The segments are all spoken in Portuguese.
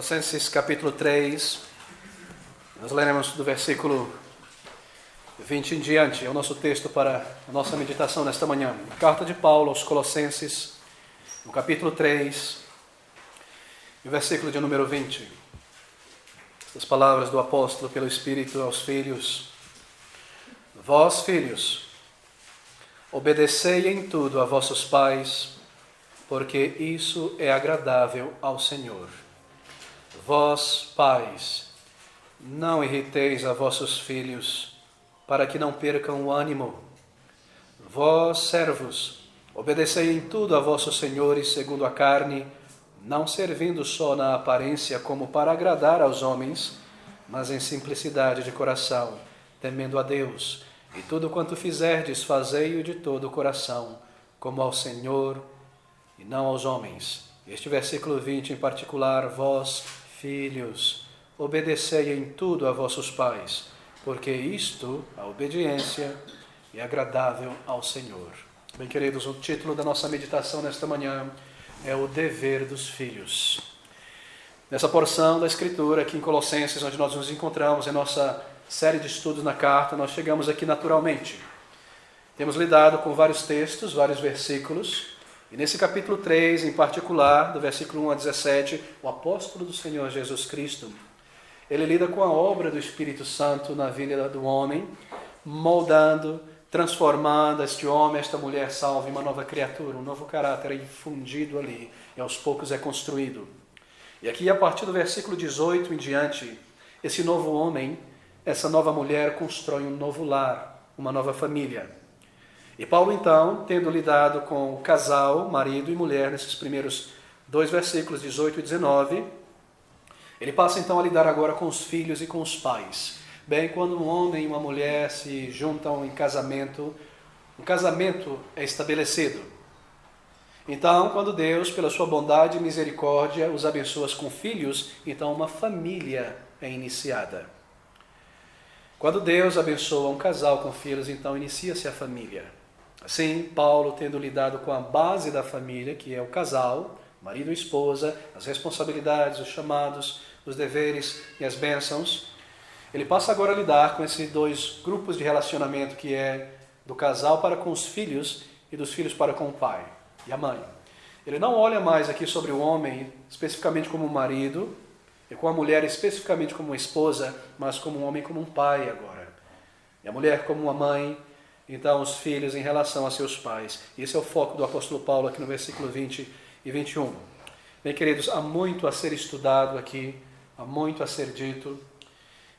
Colossenses capítulo 3, nós leremos do versículo 20 em diante, é o nosso texto para a nossa meditação nesta manhã. A carta de Paulo aos Colossenses, no capítulo 3, e o versículo de número 20. As palavras do apóstolo pelo Espírito aos filhos. Vós, filhos, obedecei em tudo a vossos pais, porque isso é agradável ao Senhor. Vós, pais, não irriteis a vossos filhos, para que não percam o ânimo. Vós, servos, obedecei em tudo a vossos senhores segundo a carne, não servindo só na aparência como para agradar aos homens, mas em simplicidade de coração, temendo a Deus. E tudo quanto fizerdes, fazei-o de todo o coração, como ao Senhor e não aos homens. Este versículo 20 em particular, vós, filhos, obedecei em tudo a vossos pais, porque isto, a obediência, é agradável ao Senhor. Bem, queridos, o título da nossa meditação nesta manhã é o dever dos filhos. Nessa porção da Escritura, aqui em Colossenses, onde nós nos encontramos em nossa série de estudos na carta, nós chegamos aqui naturalmente. Temos lidado com vários textos, vários versículos, e nesse capítulo 3, em particular, do versículo 1 a 17, o apóstolo do Senhor Jesus Cristo, ele lida com a obra do Espírito Santo na vida do homem, moldando, transformando este homem, esta mulher salva em uma nova criatura, um novo caráter é infundido ali, e aos poucos é construído. E aqui, a partir do versículo 18 em diante, esse novo homem, essa nova mulher constrói um novo lar, uma nova família. E Paulo, então, tendo lidado com o casal, marido e mulher, nesses primeiros dois versículos, 18 e 19, ele passa então a lidar agora com os filhos e com os pais. Bem, quando um homem e uma mulher se juntam em casamento, um casamento é estabelecido. Então, quando Deus, pela sua bondade e misericórdia, os abençoa com filhos, então uma família é iniciada. Quando Deus abençoa um casal com filhos, então inicia-se a família. Assim, Paulo, tendo lidado com a base da família, que é o casal, marido e esposa, as responsabilidades, os chamados, os deveres e as bênçãos, ele passa agora a lidar com esses dois grupos de relacionamento, que é do casal para com os filhos e dos filhos para com o pai e a mãe. Ele não olha mais aqui sobre o homem especificamente como um marido, e com a mulher especificamente como uma esposa, mas como um homem como um pai agora. E a mulher como uma mãe, então os filhos em relação a seus pais. E esse é o foco do apóstolo Paulo aqui no versículo 20 e 21. Bem, queridos, há muito a ser estudado aqui, há muito a ser dito.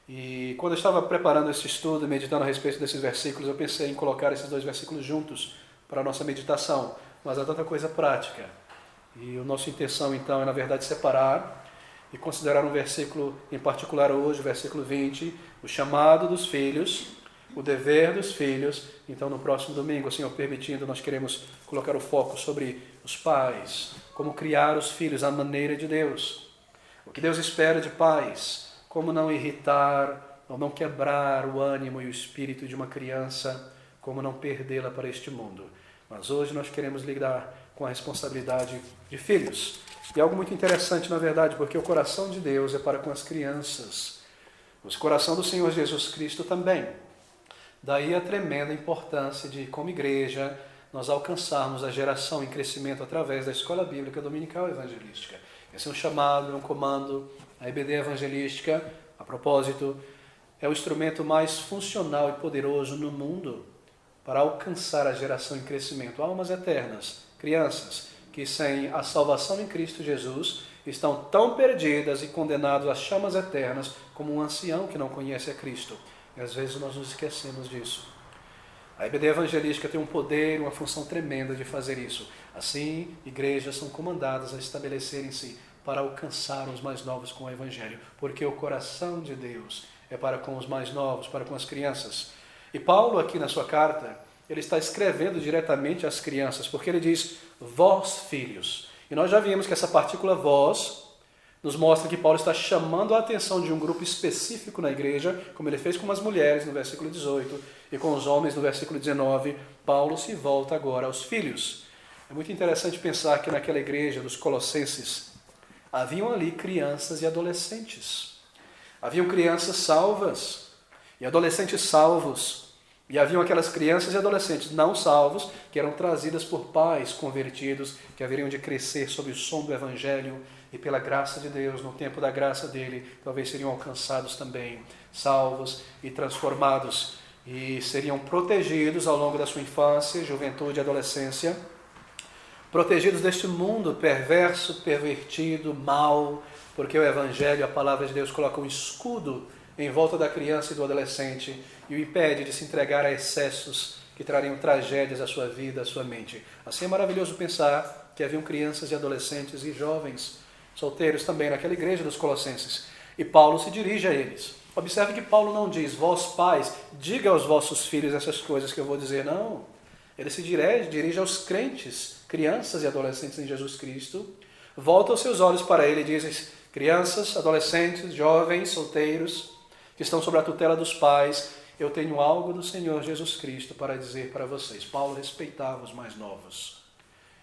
E quando eu estava preparando esse estudo, meditando a respeito desses versículos, eu pensei em colocar esses dois versículos juntos para a nossa meditação. Mas há tanta coisa prática. E a nossa intenção, então, é, na verdade, separar e considerar um versículo em particular hoje, o versículo 20, o chamado dos filhos, o dever dos filhos. Então, no próximo domingo, o Senhor permitindo, nós queremos colocar o foco sobre os pais, como criar os filhos à maneira de Deus. O que Deus espera de pais, como não irritar ou não quebrar o ânimo e o espírito de uma criança, como não perdê-la para este mundo. Mas hoje nós queremos lidar com a responsabilidade de filhos. E é algo muito interessante, na verdade, porque o coração de Deus é para com as crianças. O coração do Senhor Jesus Cristo também. Daí a tremenda importância de, como igreja, nós alcançarmos a geração em crescimento através da Escola Bíblica Dominical Evangelística. Esse é um chamado, é um comando. A EBD Evangelística, a propósito, é o instrumento mais funcional e poderoso no mundo para alcançar a geração em crescimento. Almas eternas, crianças, que sem a salvação em Cristo Jesus estão tão perdidas e condenadas às chamas eternas como um ancião que não conhece a Cristo. E às vezes nós nos esquecemos disso. A EBD Evangelística tem um poder, uma função tremenda de fazer isso. Assim, igrejas são comandadas a estabelecerem-se para alcançar os mais novos com o Evangelho, porque o coração de Deus é para com os mais novos, para com as crianças. E Paulo, aqui na sua carta, ele está escrevendo diretamente às crianças, porque ele diz, vós filhos. E nós já vimos que essa partícula vós nos mostra que Paulo está chamando a atenção de um grupo específico na igreja, como ele fez com as mulheres no versículo 18 e com os homens no versículo 19. Paulo se volta agora aos filhos. É muito interessante pensar que naquela igreja dos Colossenses, haviam ali crianças e adolescentes. Haviam crianças salvas e adolescentes salvos. E haviam aquelas crianças e adolescentes não salvos que eram trazidas por pais convertidos, que haveriam de crescer sob o som do Evangelho e pela graça de Deus, no tempo da graça dele, talvez seriam alcançados também, salvos e transformados. E seriam protegidos ao longo da sua infância, juventude e adolescência, protegidos deste mundo perverso, pervertido, mau, porque o Evangelho, a palavra de Deus, coloca um escudo em volta da criança e do adolescente e o impede de se entregar a excessos que trariam tragédias à sua vida, à sua mente. Assim é maravilhoso pensar que haviam crianças e adolescentes e jovens, solteiros também, naquela igreja dos Colossenses. E Paulo se dirige a eles. Observe que Paulo não diz, vós pais, diga aos vossos filhos essas coisas que eu vou dizer. Não. Ele se dirige aos crentes, crianças e adolescentes em Jesus Cristo. Volta os seus olhos para ele e diz, crianças, adolescentes, jovens, solteiros, que estão sob a tutela dos pais, eu tenho algo do Senhor Jesus Cristo para dizer para vocês. Paulo respeitava os mais novos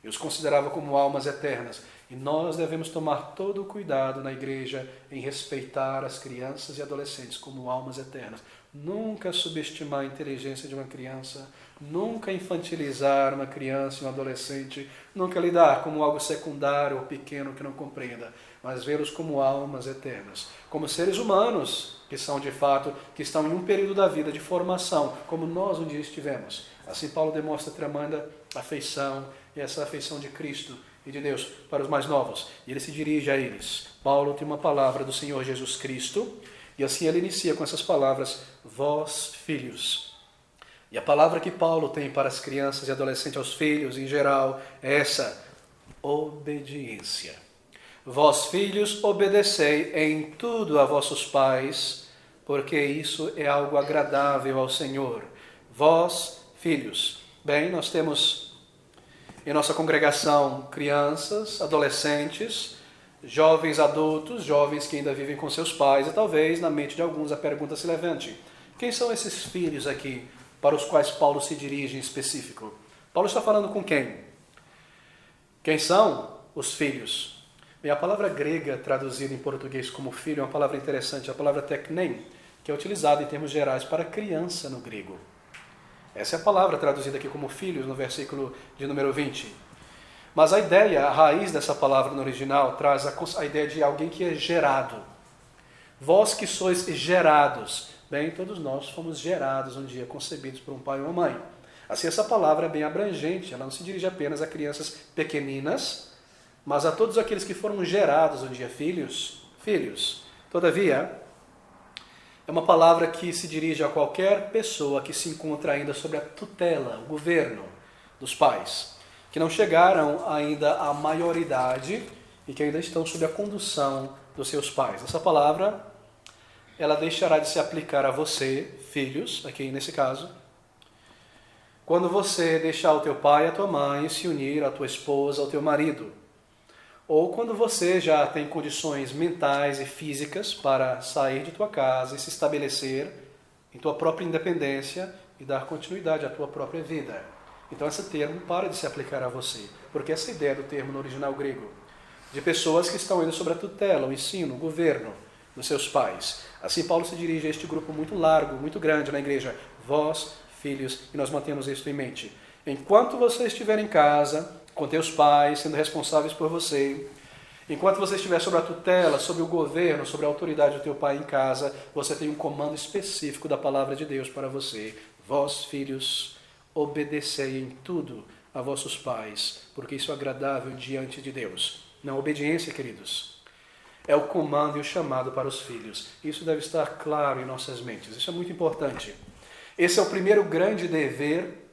e os considerava como almas eternas. E nós devemos tomar todo o cuidado na igreja em respeitar as crianças e adolescentes como almas eternas. Nunca subestimar a inteligência de uma criança, nunca infantilizar uma criança e um adolescente, nunca lidar como algo secundário ou pequeno que não compreenda, mas vê-los como almas eternas, como seres humanos que são de fato, que estão em um período da vida de formação, como nós um dia estivemos. Assim Paulo demonstra tremenda afeição, e essa afeição de Cristo e de Deus para os mais novos. E ele se dirige a eles. Paulo tem uma palavra do Senhor Jesus Cristo, e assim ele inicia com essas palavras, vós filhos. E a palavra que Paulo tem para as crianças e adolescentes, aos filhos em geral, é essa, obediência. Vós filhos, obedecei em tudo a vossos pais, porque isso é algo agradável ao Senhor. Vós filhos. Bem, nós temos em nossa congregação crianças, adolescentes, jovens adultos, jovens que ainda vivem com seus pais, e talvez na mente de alguns a pergunta se levante. Quem são esses filhos aqui para os quais Paulo se dirige em específico? Paulo está falando com quem? Quem são os filhos? Bem, a palavra grega traduzida em português como filho é uma palavra interessante, a palavra teknen, que é utilizada em termos gerais para criança no grego. Essa é a palavra traduzida aqui como filhos no versículo de número 20. Mas a ideia, a raiz dessa palavra no original, traz a ideia de alguém que é gerado. Vós que sois gerados. Bem, todos nós fomos gerados um dia, concebidos por um pai ou uma mãe. Assim, essa palavra é bem abrangente, ela não se dirige apenas a crianças pequeninas, mas a todos aqueles que foram gerados um dia, filhos. Todavia, é uma palavra que se dirige a qualquer pessoa que se encontra ainda sob a tutela, o governo dos pais, que não chegaram ainda à maioridade e que ainda estão sob a condução dos seus pais. Essa palavra, ela deixará de se aplicar a você, filhos, aqui nesse caso, quando você deixar o teu pai e a tua mãe se unir à tua esposa, ao teu marido. Ou quando você já tem condições mentais e físicas para sair de tua casa e se estabelecer em tua própria independência e dar continuidade à tua própria vida. Então esse termo para de se aplicar a você, porque essa ideia do termo no original grego, de pessoas que estão indo sob a tutela, o ensino, o governo dos seus pais. Assim Paulo se dirige a este grupo muito largo, muito grande na igreja, vós, filhos, e nós mantemos isso em mente. Enquanto você estiver em casa, com teus pais, sendo responsáveis por você, enquanto você estiver sob a tutela, sob o governo, sob a autoridade do teu pai em casa, você tem um comando específico da palavra de Deus para você. Vós, filhos, obedecei em tudo a vossos pais, porque isso é agradável diante de Deus. Não, obediência, queridos, é o comando e o chamado para os filhos. Isso deve estar claro em nossas mentes. Isso é muito importante. Esse é o primeiro grande dever,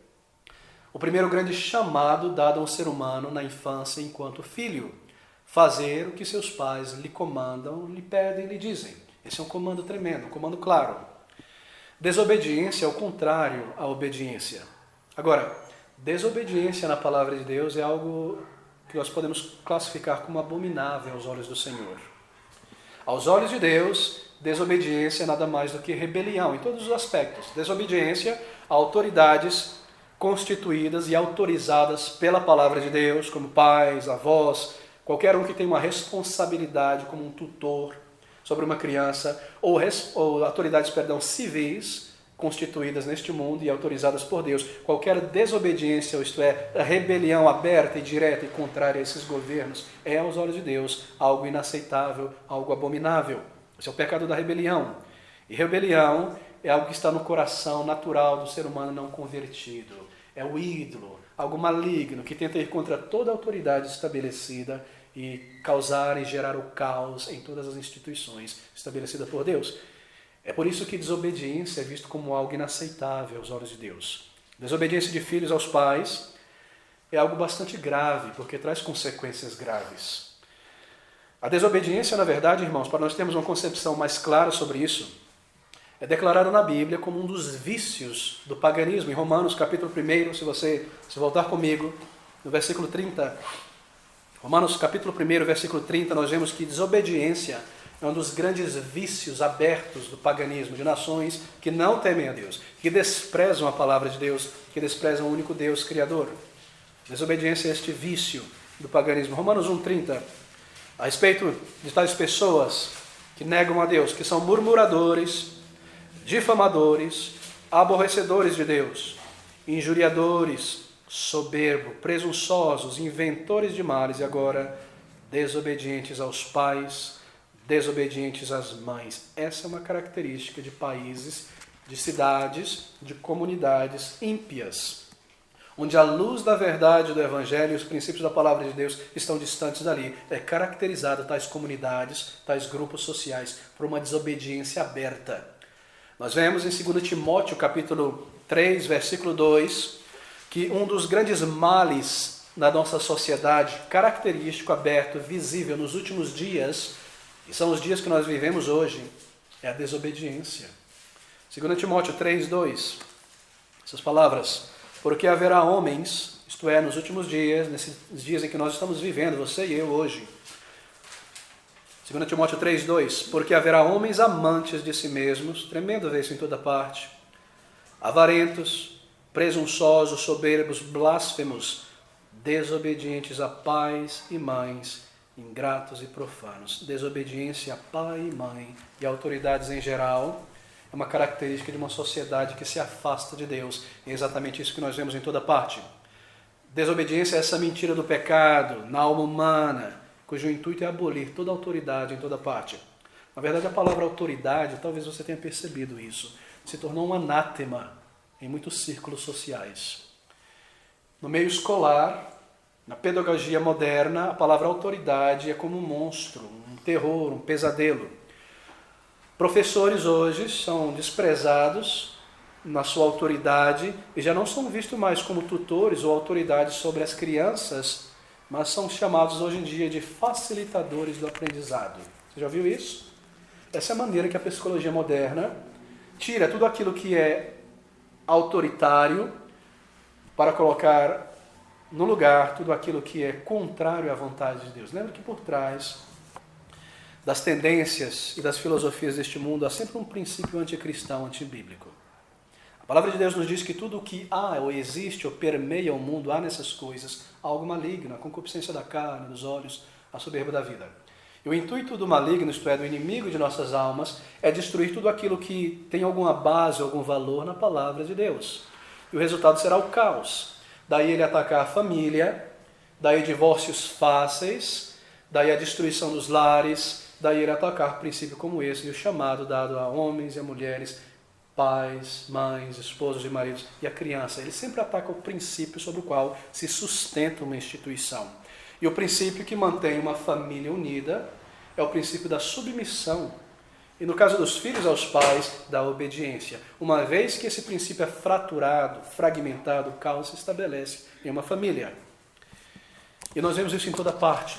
o primeiro grande chamado dado a um ser humano na infância enquanto filho. Fazer o que seus pais lhe comandam, lhe pedem, lhe dizem. Esse é um comando tremendo, um comando claro. Desobediência é o contrário à obediência. Agora, desobediência na palavra de Deus é algo que nós podemos classificar como abominável aos olhos do Senhor. Aos olhos de Deus, desobediência é nada mais do que rebelião, em todos os aspectos. Desobediência a autoridades constituídas e autorizadas pela palavra de Deus, como pais, avós, qualquer um que tem uma responsabilidade como um tutor sobre uma criança, ou autoridades, civis, constituídas neste mundo e autorizadas por Deus. Qualquer desobediência, ou isto é, a rebelião aberta e direta e contrária a esses governos, é aos olhos de Deus algo inaceitável, algo abominável. Esse é o pecado da rebelião. E rebelião é algo que está no coração natural do ser humano não convertido. É o ídolo, algo maligno que tenta ir contra toda a autoridade estabelecida e causar e gerar o caos em todas as instituições estabelecidas por Deus. É por isso que desobediência é visto como algo inaceitável aos olhos de Deus. Desobediência de filhos aos pais é algo bastante grave, porque traz consequências graves. A desobediência, na verdade, irmãos, para nós termos uma concepção mais clara sobre isso, é declarada na Bíblia como um dos vícios do paganismo. Em Romanos, capítulo 1, se voltar comigo, no versículo 30, Romanos, capítulo 1, versículo 30, nós vemos que desobediência é um dos grandes vícios abertos do paganismo, de nações que não temem a Deus, que desprezam a palavra de Deus, que desprezam o único Deus Criador. Desobediência é este vício do paganismo. Romanos 1,30, a respeito de tais pessoas que negam a Deus, que são murmuradores, difamadores, aborrecedores de Deus, injuriadores, soberbo, presunçosos, inventores de males e agora desobedientes aos pais, desobedientes às mães. Essa é uma característica de países, de cidades, de comunidades ímpias, onde a luz da verdade do Evangelho e os princípios da palavra de Deus estão distantes dali. É caracterizada tais comunidades, tais grupos sociais, por uma desobediência aberta. Nós vemos em 2 Timóteo, capítulo 3, versículo 2, que um dos grandes males na nossa sociedade, característico, aberto, visível nos últimos dias, e são os dias que nós vivemos hoje, é a desobediência. 2 Timóteo 3, 2, essas palavras: porque haverá homens, isto é, nos últimos dias, nesses dias em que nós estamos vivendo, você e eu hoje. 2 Timóteo 3, 2, porque haverá homens amantes de si mesmos, tremendo ver isso em toda parte, avarentos, presunçosos, soberbos, blasfemos, desobedientes a pais e mães, ingratos e profanos. Desobediência a pai e mãe e autoridades em geral é uma característica de uma sociedade que se afasta de Deus. É exatamente isso que nós vemos em toda parte. Desobediência é essa mentira do pecado na alma humana, cujo intuito é abolir toda autoridade em toda parte. Na verdade, a palavra autoridade, talvez você tenha percebido isso, se tornou um anátema em muitos círculos sociais. No meio escolar, na pedagogia moderna, a palavra autoridade é como um monstro, um terror, um pesadelo. Professores hoje são desprezados na sua autoridade e já não são vistos mais como tutores ou autoridades sobre as crianças, mas são chamados hoje em dia de facilitadores do aprendizado. Você já viu isso? Essa é a maneira que a psicologia moderna tira tudo aquilo que é autoritário para colocar no lugar tudo aquilo que é contrário à vontade de Deus. Lembra que por trás das tendências e das filosofias deste mundo há sempre um princípio anticristão, antibíblico. A palavra de Deus nos diz que tudo o que há ou existe ou permeia o mundo, há nessas coisas algo maligno, a concupiscência da carne, dos olhos, a soberba da vida. E o intuito do maligno, isto é, do inimigo de nossas almas, é destruir tudo aquilo que tem alguma base, algum valor na palavra de Deus. E o resultado será o caos. Daí ele atacar a família, daí divórcios fáceis, daí a destruição dos lares, daí ele atacar princípio como esse, e o chamado dado a homens e a mulheres, pais, mães, esposos e maridos, e a criança. Ele sempre ataca o princípio sobre o qual se sustenta uma instituição. E o princípio que mantém uma família unida é o princípio da submissão. E no caso dos filhos aos pais, da obediência. Uma vez que esse princípio é fraturado, fragmentado, o caos se estabelece em uma família. E nós vemos isso em toda parte.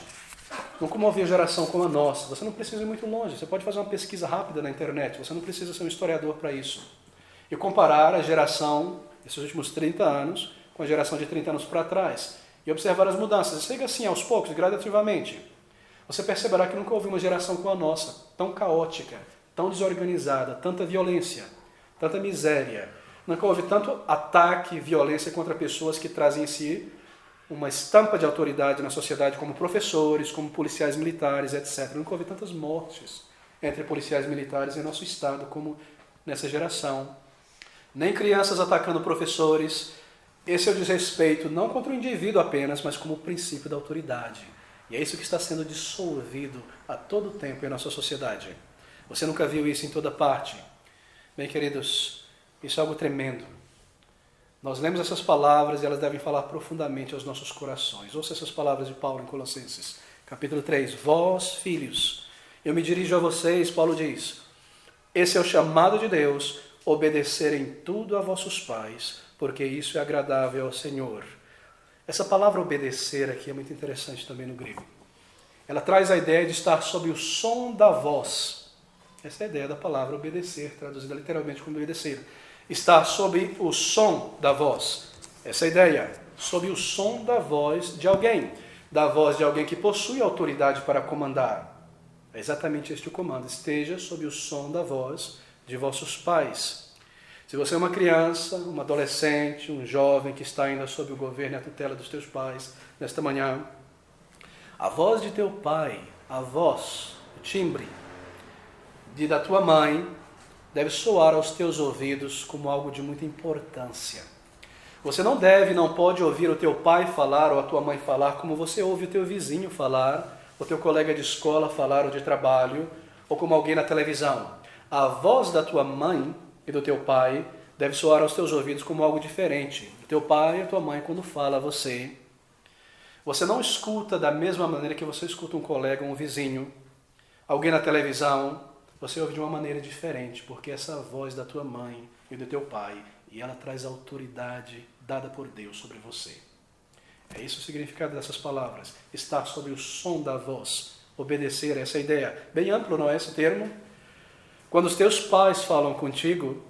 Não como uma geração como a nossa. Você não precisa ir muito longe. Você pode fazer uma pesquisa rápida na internet. Você não precisa ser um historiador para isso. E comparar a geração desses últimos 30 anos com a geração de 30 anos para trás. E observar as mudanças. Chega assim, aos poucos, gradativamente. Você perceberá que nunca houve uma geração como a nossa, tão caótica, tão desorganizada, tanta violência, tanta miséria. Nunca houve tanto ataque e violência contra pessoas que trazem em si uma estampa de autoridade na sociedade como professores, como policiais militares, etc. Nunca houve tantas mortes entre policiais militares em nosso estado como nessa geração. Nem crianças atacando professores. Esse é o desrespeito não contra o indivíduo apenas, mas como o princípio da autoridade. E é isso que está sendo dissolvido a todo tempo em nossa sociedade. Você nunca viu isso em toda parte? Bem, queridos, isso é algo tremendo. Nós lemos essas palavras e elas devem falar profundamente aos nossos corações. Ouça essas palavras de Paulo em Colossenses, capítulo 3. Vós, filhos, eu me dirijo a vocês, Paulo diz, esse é o chamado de Deus, obedecer em tudo a vossos pais, porque isso é agradável ao Senhor. Essa palavra obedecer aqui é muito interessante também no grego. Ela traz a ideia de estar sob o som da voz. Essa é a ideia da palavra obedecer, traduzida literalmente como obedecer. Estar sob o som da voz. Essa é a ideia. Sob o som da voz de alguém. Da voz de alguém que possui autoridade para comandar. É exatamente este o comando. Esteja sob o som da voz de vossos pais. Se você é uma criança, um adolescente, um jovem que está ainda sob o governo e a tutela dos teus pais, nesta manhã, a voz de teu pai, a voz, o timbre da tua mãe, deve soar aos teus ouvidos como algo de muita importância. Você não pode ouvir o teu pai falar ou a tua mãe falar como você ouve o teu vizinho falar, o teu colega de escola falar ou de trabalho, ou como alguém na televisão. A voz da tua mãe e do teu pai deve soar aos teus ouvidos como algo diferente. O teu pai e a tua mãe, quando fala a você, você não escuta da mesma maneira que você escuta um colega, um vizinho, alguém na televisão. Você ouve de uma maneira diferente, porque essa voz da tua mãe e do teu pai, e ela traz autoridade dada por Deus sobre você. É isso o significado dessas palavras. Estar sob o som da voz. Obedecer, essa ideia. Bem amplo, não é esse termo? Quando os teus pais falam contigo,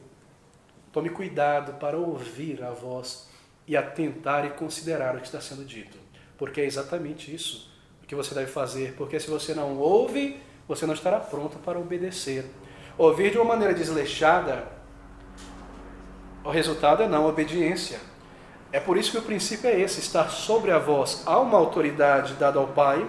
tome cuidado para ouvir a voz e atentar e considerar o que está sendo dito. Porque é exatamente isso o que você deve fazer. Porque se você não ouve, você não estará pronto para obedecer. Ouvir de uma maneira desleixada, o resultado é não obediência. É por isso que o princípio é esse, estar sobre a voz. Há uma autoridade dada ao pai,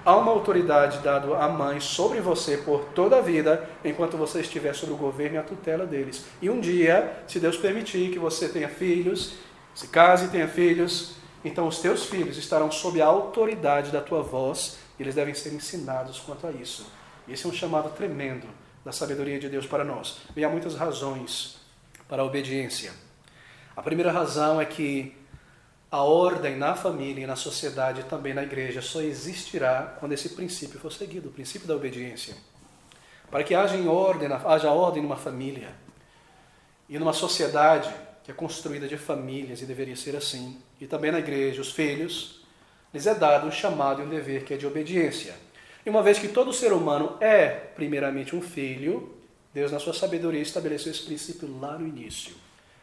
há uma autoridade dada à mãe sobre você por toda a vida, enquanto você estiver sob o governo e a tutela deles. E um dia, se Deus permitir que você tenha filhos, se case e tenha filhos, então os teus filhos estarão sob a autoridade da tua voz, e eles devem ser ensinados quanto a isso. Esse é um chamado tremendo da sabedoria de Deus para nós. E há muitas razões para a obediência. A primeira razão é que a ordem na família e na sociedade e também na igreja só existirá quando esse princípio for seguido, o princípio da obediência. Para que haja ordem numa família e numa sociedade que é construída de famílias, e deveria ser assim, e também na igreja, os filhos, lhes é dado um chamado e um dever que é de obediência. E uma vez que todo ser humano é primeiramente um filho, Deus na sua sabedoria estabeleceu esse princípio lá no início,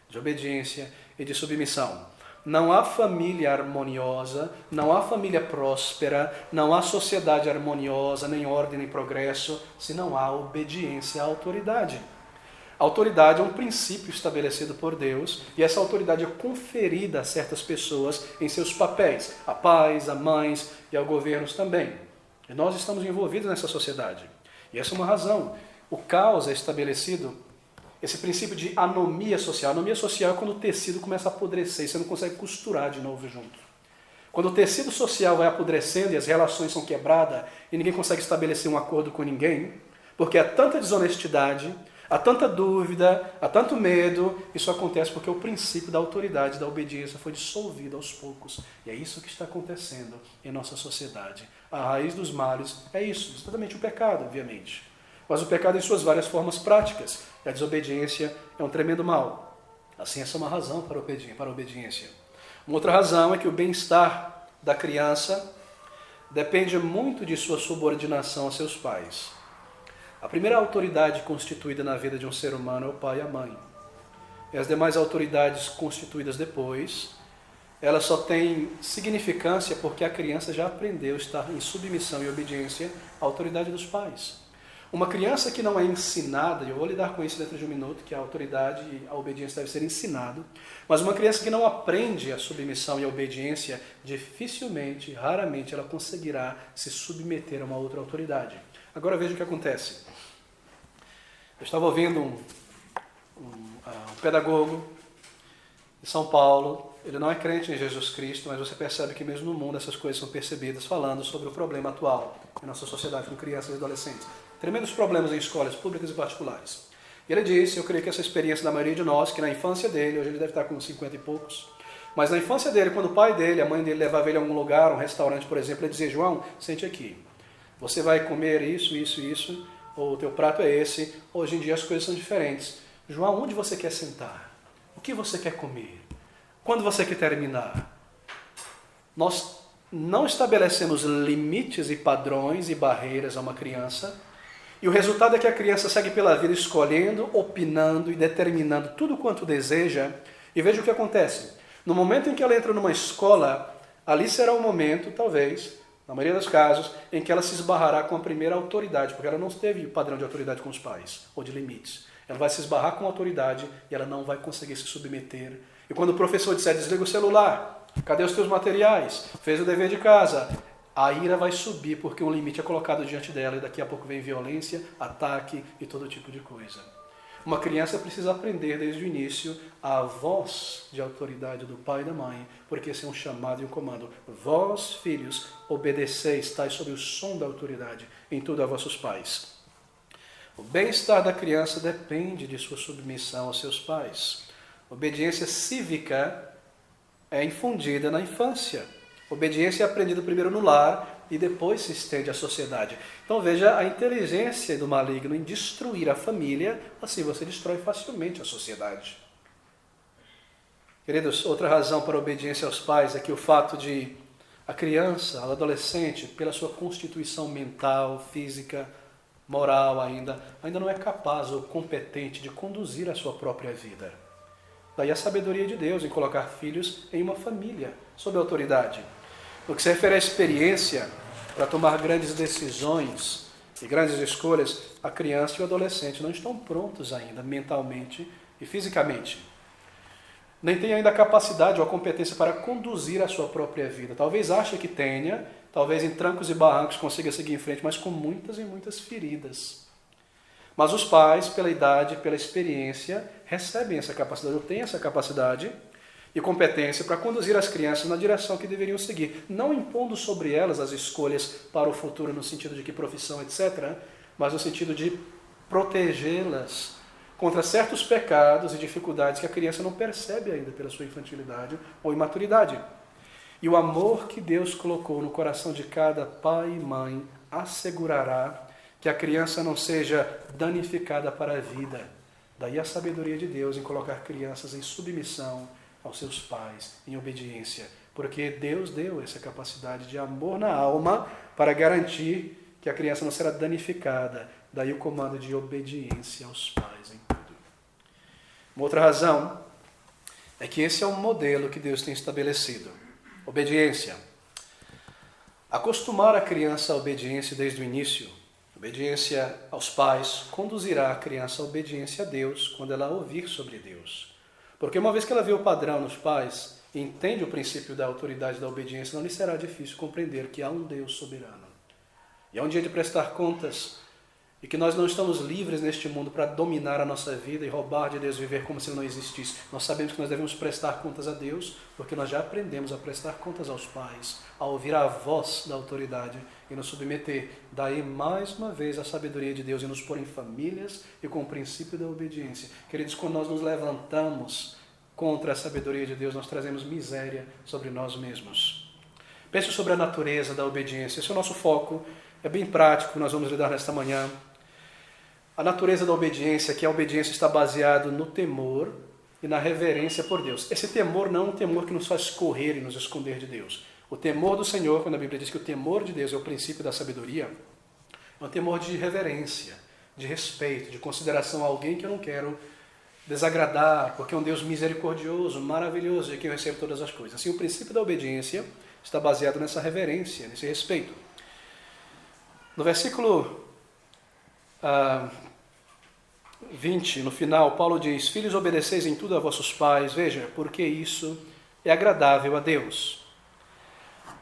de obediência e de submissão. Não há família harmoniosa, não há família próspera, não há sociedade harmoniosa, nem ordem, nem progresso, se não há obediência à autoridade. A autoridade é um princípio estabelecido por Deus, e essa autoridade é conferida a certas pessoas em seus papéis, a pais, a mães e a governos também. E nós estamos envolvidos nessa sociedade. E essa é uma razão. O caos é estabelecido, esse princípio de anomia social. Anomia social é quando o tecido começa a apodrecer e você não consegue costurar de novo junto. Quando o tecido social vai apodrecendo e as relações são quebradas e ninguém consegue estabelecer um acordo com ninguém, porque há tanta desonestidade, há tanta dúvida, há tanto medo, isso acontece porque o princípio da autoridade, da obediência foi dissolvido aos poucos. E é isso que está acontecendo em nossa sociedade. A raiz dos males é isso, exatamente o pecado, obviamente. Mas o pecado em suas várias formas práticas. E a desobediência é um tremendo mal. Assim, essa é uma razão para a obediência. Uma outra razão é que o bem-estar da criança depende muito de sua subordinação a seus pais. A primeira autoridade constituída na vida de um ser humano é o pai e a mãe. E as demais autoridades constituídas depois, elas só têm significância porque a criança já aprendeu a estar em submissão e obediência à autoridade dos pais. Uma criança que não é ensinada, e eu vou lidar com isso dentro de um minuto, que a autoridade e a obediência deve ser ensinado, mas uma criança que não aprende a submissão e a obediência, dificilmente, raramente, ela conseguirá se submeter a uma outra autoridade. Agora veja o que acontece. Eu estava ouvindo um pedagogo de São Paulo, ele não é crente em Jesus Cristo, mas você percebe que mesmo no mundo essas coisas são percebidas, falando sobre o problema atual em nossa sociedade com crianças e adolescentes. Tremendos problemas em escolas públicas e particulares. E ele disse, eu creio que essa experiência da maioria de nós, que na infância dele, hoje ele deve estar com uns 50 e poucos, mas na infância dele, quando o pai dele, a mãe dele levava ele a algum lugar, um restaurante, por exemplo, ele dizia, João, sente aqui, você vai comer isso, isso, isso, ou o teu prato é esse. Hoje em dia as coisas são diferentes. João, onde você quer sentar? O que você quer comer? Quando você quer terminar? Nós não estabelecemos limites e padrões e barreiras a uma criança, e o resultado é que a criança segue pela vida escolhendo, opinando e determinando tudo quanto deseja. E veja o que acontece. No momento em que ela entra numa escola, ali será o momento, talvez, na maioria dos casos, em que ela se esbarrará com a primeira autoridade, porque ela não teve padrão de autoridade com os pais, ou de limites. Ela vai se esbarrar com a autoridade e ela não vai conseguir se submeter. E quando o professor disser, desliga o celular, cadê os teus materiais? Fez o dever de casa? A ira vai subir porque um limite é colocado diante dela e daqui a pouco vem violência, ataque e todo tipo de coisa. Uma criança precisa aprender desde o início a voz de autoridade do pai e da mãe, porque esse é um chamado e um comando. Vós, filhos, obedeceis, estáis sob o som da autoridade em tudo a vossos pais. O bem-estar da criança depende de sua submissão aos seus pais. Obediência cívica é infundida na infância. Obediência é aprendida primeiro no lar e depois se estende à sociedade. Então veja a inteligência do maligno em destruir a família, assim você destrói facilmente a sociedade. Queridos, outra razão para a obediência aos pais é que o fato de a criança, o adolescente, pela sua constituição mental, física, moral ainda não é capaz ou competente de conduzir a sua própria vida. Daí a sabedoria de Deus em colocar filhos em uma família, sob autoridade. No que se refere à experiência, para tomar grandes decisões e grandes escolhas, a criança e o adolescente não estão prontos ainda, mentalmente e fisicamente. Nem tem ainda a capacidade ou a competência para conduzir a sua própria vida. Talvez ache que tenha, talvez em trancos e barrancos consiga seguir em frente, mas com muitas e muitas feridas. Mas os pais, pela idade, pela experiência, recebem essa capacidade, ou têm essa capacidade e competência para conduzir as crianças na direção que deveriam seguir, não impondo sobre elas as escolhas para o futuro no sentido de que profissão, etc., mas no sentido de protegê-las contra certos pecados e dificuldades que a criança não percebe ainda pela sua infantilidade ou imaturidade. E o amor que Deus colocou no coração de cada pai e mãe assegurará que a criança não seja danificada para a vida. Daí a sabedoria de Deus em colocar crianças em submissão aos seus pais, em obediência. Porque Deus deu essa capacidade de amor na alma para garantir que a criança não será danificada. Daí o comando de obediência aos pais em tudo. Uma outra razão é que esse é um modelo que Deus tem estabelecido. Obediência. Acostumar a criança à obediência desde o início, obediência aos pais, conduzirá a criança à obediência a Deus quando ela ouvir sobre Deus. Porque uma vez que ela vê o padrão nos pais e entende o princípio da autoridade da obediência, não lhe será difícil compreender que há um Deus soberano. E é um dia de prestar contas e que nós não estamos livres neste mundo para dominar a nossa vida e roubar de Deus, viver como se ele não existisse. Nós sabemos que nós devemos prestar contas a Deus, porque nós já aprendemos a prestar contas aos pais, a ouvir a voz da autoridade e nos submeter. Daí, mais uma vez, a sabedoria de Deus em nos pôr em famílias e com o princípio da obediência. Queridos, quando nós nos levantamos contra a sabedoria de Deus, nós trazemos miséria sobre nós mesmos. Pense sobre a natureza da obediência. Esse é o nosso foco. É bem prático, nós vamos lidar nesta manhã. A natureza da obediência, que a obediência está baseada no temor e na reverência por Deus. Esse temor não é um temor que nos faz correr e nos esconder de Deus. O temor do Senhor, quando a Bíblia diz que o temor de Deus é o princípio da sabedoria, é um temor de reverência, de respeito, de consideração a alguém que eu não quero desagradar, porque é um Deus misericordioso, maravilhoso, de quem eu recebo todas as coisas. Assim, o princípio da obediência está baseado nessa reverência, nesse respeito. No versículo 20, no final, Paulo diz: Filhos, obedeceis em tudo a vossos pais, veja, porque isso é agradável a Deus.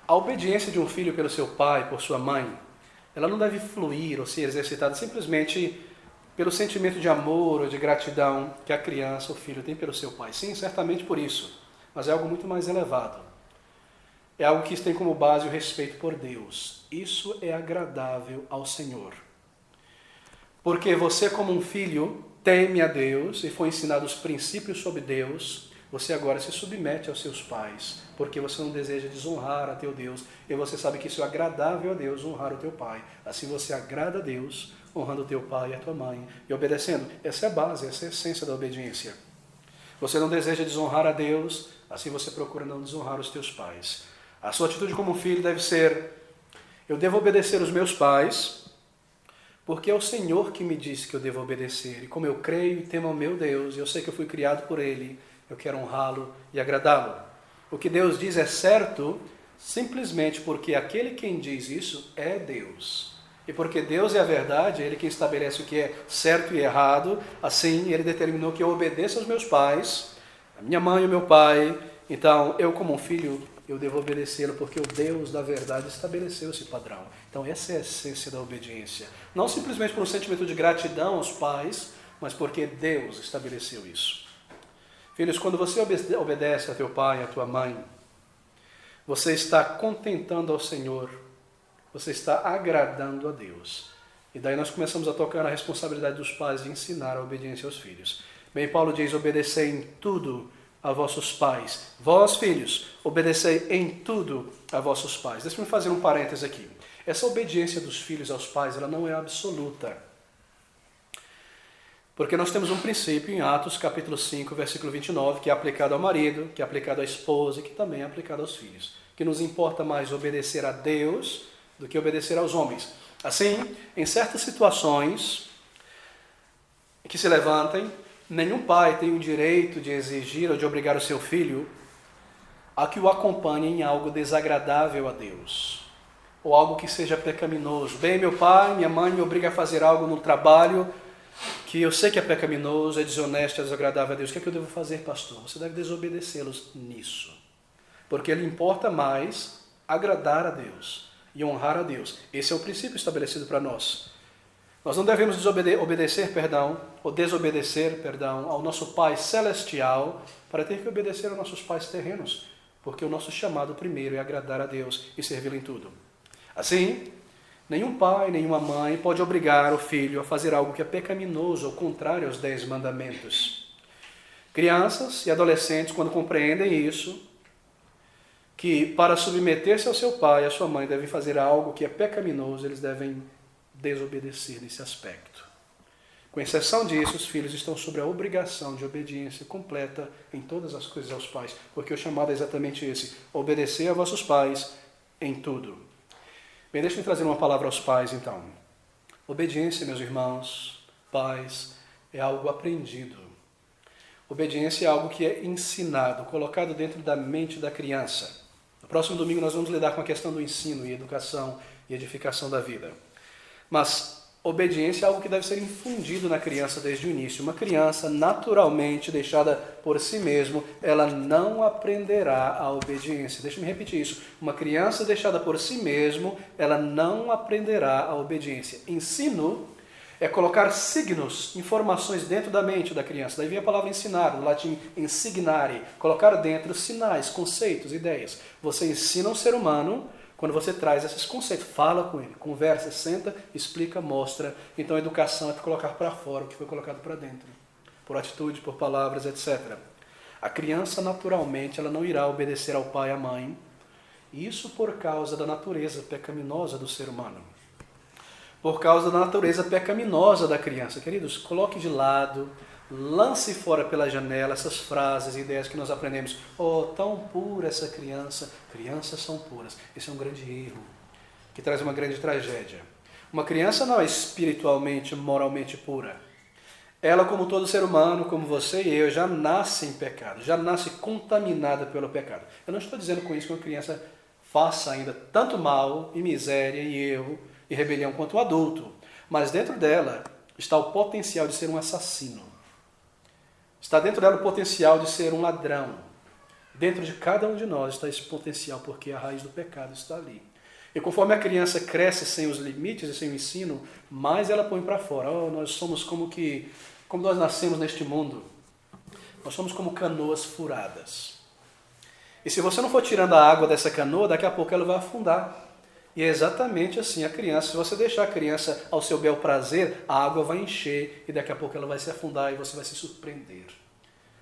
A obediência de um filho pelo seu pai, por sua mãe, ela não deve fluir ou ser exercitada simplesmente pelo sentimento de amor ou de gratidão que a criança ou filho tem pelo seu pai. Sim, certamente por isso, mas é algo muito mais elevado. É algo que tem como base o respeito por Deus. Isso é agradável ao Senhor. Porque você, como um filho, teme a Deus e foi ensinado os princípios sobre Deus, você agora se submete aos seus pais, porque você não deseja desonrar a teu Deus, e você sabe que isso é agradável a Deus, honrar o teu pai. Assim você agrada a Deus, honrando o teu pai e a tua mãe, e obedecendo. Essa é a base, essa é a essência da obediência. Você não deseja desonrar a Deus, assim você procura não desonrar os teus pais. A sua atitude como filho deve ser: eu devo obedecer os meus pais, porque é o Senhor que me disse que eu devo obedecer. E como eu creio e temo ao meu Deus, e eu sei que eu fui criado por Ele, eu quero honrá-lo e agradá-lo. O que Deus diz é certo, simplesmente porque aquele quem diz isso é Deus. E porque Deus é a verdade, Ele quem estabelece o que é certo e errado, assim Ele determinou que eu obedeça aos meus pais, a minha mãe e o meu pai. Então, eu como um filho, eu devo obedecê-lo, porque o Deus da verdade estabeleceu esse padrão. Então essa é a essência da obediência. Não simplesmente por um sentimento de gratidão aos pais, mas porque Deus estabeleceu isso. Filhos, quando você obedece a teu pai e a tua mãe, você está contentando ao Senhor, você está agradando a Deus. E daí nós começamos a tocar na responsabilidade dos pais de ensinar a obediência aos filhos. Bem, Paulo diz: obedecei em tudo a vossos pais. Vós, filhos, obedecei em tudo a vossos pais. Deixa-me fazer um parêntese aqui. Essa obediência dos filhos aos pais, ela não é absoluta. Porque nós temos um princípio em Atos, capítulo 5, versículo 29, que é aplicado ao marido, que é aplicado à esposa e que também é aplicado aos filhos. Que nos importa mais obedecer a Deus do que obedecer aos homens. Assim, em certas situações que se levantem, nenhum pai tem o direito de exigir ou de obrigar o seu filho a que o acompanhe em algo desagradável a Deus, ou algo que seja pecaminoso. Bem, meu pai, minha mãe me obriga a fazer algo no trabalho que eu sei que é pecaminoso, é desonesto, é desagradável a Deus. O que é que eu devo fazer, pastor? Você deve desobedecê-los nisso, porque lhe importa mais agradar a Deus e honrar a Deus. Esse é o princípio estabelecido para nós. Nós não devemos desobedecer ao nosso Pai Celestial para ter que obedecer aos nossos pais terrenos, porque o nosso chamado primeiro é agradar a Deus e servi-lo em tudo. Assim, nenhum pai, nenhuma mãe pode obrigar o filho a fazer algo que é pecaminoso ou contrário aos 10 mandamentos. Crianças e adolescentes, quando compreendem isso, que para submeter-se ao seu pai e à sua mãe devem fazer algo que é pecaminoso, eles devem desobedecer nesse aspecto. Com exceção disso, os filhos estão sob a obrigação de obediência completa em todas as coisas aos pais, porque o chamado é exatamente esse: obedecer a vossos pais em tudo. Bem, deixa eu trazer uma palavra aos pais, então. Obediência, meus irmãos, pais, é algo aprendido. Obediência é algo que é ensinado, colocado dentro da mente da criança. No próximo domingo nós vamos lidar com a questão do ensino e educação e edificação da vida. Mas obediência é algo que deve ser infundido na criança desde o início. Uma criança naturalmente deixada por si mesmo, ela não aprenderá a obediência. Deixa-me repetir isso. Uma criança deixada por si mesmo, ela não aprenderá a obediência. Ensino é colocar signos, informações dentro da mente da criança. Daí vem a palavra ensinar, do latim insignare, colocar dentro sinais, conceitos, ideias. Você ensina um ser humano quando você traz esses conceitos, fala com ele, conversa, senta, explica, mostra. Então a educação é colocar para fora o que foi colocado para dentro, por atitude, por palavras, etc. A criança naturalmente ela não irá obedecer ao pai e à mãe, isso por causa da natureza pecaminosa do ser humano. Por causa da natureza pecaminosa da criança. Queridos, coloque de lado, lance fora pela janela essas frases e ideias que nós aprendemos. Oh, tão pura essa criança. Crianças são puras. Esse é um grande erro, que traz uma grande tragédia. Uma criança não é espiritualmente, moralmente pura. Ela, como todo ser humano, como você e eu, já nasce em pecado, já nasce contaminada pelo pecado. Eu não estou dizendo com isso que uma criança faça ainda tanto mal e miséria e erro e rebelião quanto o adulto. Mas dentro dela está o potencial de ser um assassino. Está dentro dela o potencial de ser um ladrão. Dentro de cada um de nós está esse potencial, porque a raiz do pecado está ali. E conforme a criança cresce sem os limites e sem o ensino, mais ela põe para fora. Oh, nós somos como nós nascemos neste mundo, nós somos como canoas furadas. E se você não for tirando a água dessa canoa, daqui a pouco ela vai afundar. E é exatamente assim a criança. Se você deixar a criança ao seu bel prazer, a água vai encher e daqui a pouco ela vai se afundar e você vai se surpreender.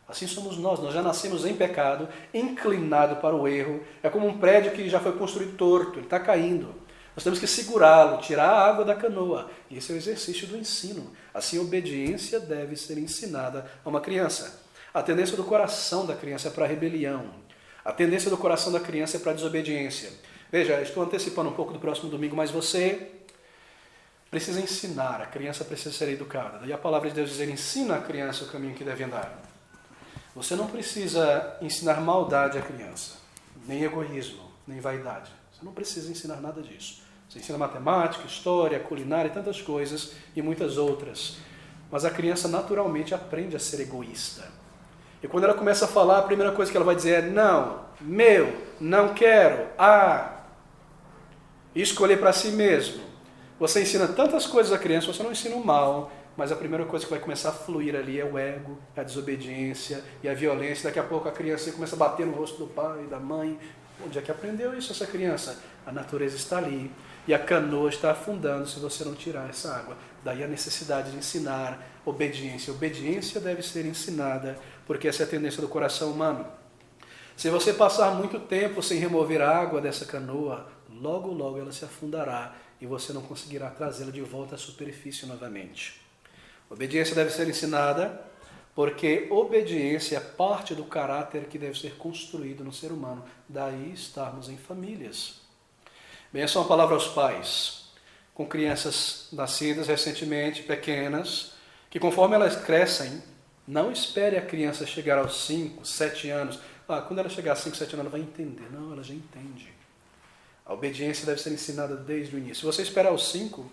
Assim somos nós já nascemos em pecado, inclinado para o erro. É como um prédio que já foi construído torto, ele está caindo. Nós temos que segurá-lo, tirar a água da canoa. E esse é o exercício do ensino. Assim, a obediência deve ser ensinada a uma criança. A tendência do coração da criança é para a rebelião. A tendência do coração da criança é para a desobediência. Veja, estou antecipando um pouco do próximo domingo, mas você precisa ensinar, a criança precisa ser educada. Daí a palavra de Deus diz, ensina a criança o caminho que deve andar. Você não precisa ensinar maldade à criança, nem egoísmo, nem vaidade. Você não precisa ensinar nada disso. Você ensina matemática, história, culinária e tantas coisas e muitas outras. Mas a criança naturalmente aprende a ser egoísta. E quando ela começa a falar, a primeira coisa que ela vai dizer é não, meu, não quero, e escolher para si mesmo. Você ensina tantas coisas à criança, você não ensina o mal, mas a primeira coisa que vai começar a fluir ali é o ego, a desobediência e a violência. Daqui a pouco a criança começa a bater no rosto do pai, da mãe. Onde é que aprendeu isso essa criança? A natureza está ali e a canoa está afundando se você não tirar essa água. Daí a necessidade de ensinar obediência. Obediência deve ser ensinada, porque essa é a tendência do coração humano. Se você passar muito tempo sem remover a água dessa canoa, logo, logo ela se afundará e você não conseguirá trazê-la de volta à superfície novamente. Obediência deve ser ensinada, porque obediência é parte do caráter que deve ser construído no ser humano. Daí estarmos em famílias. Bem, essa é uma palavra aos pais, com crianças nascidas recentemente, pequenas, que conforme elas crescem, não espere a criança chegar aos 5, 7 anos. Quando ela chegar a 5, 7 anos, ela vai entender. Não, ela já entende. A obediência deve ser ensinada desde o início. Se você esperar aos 5,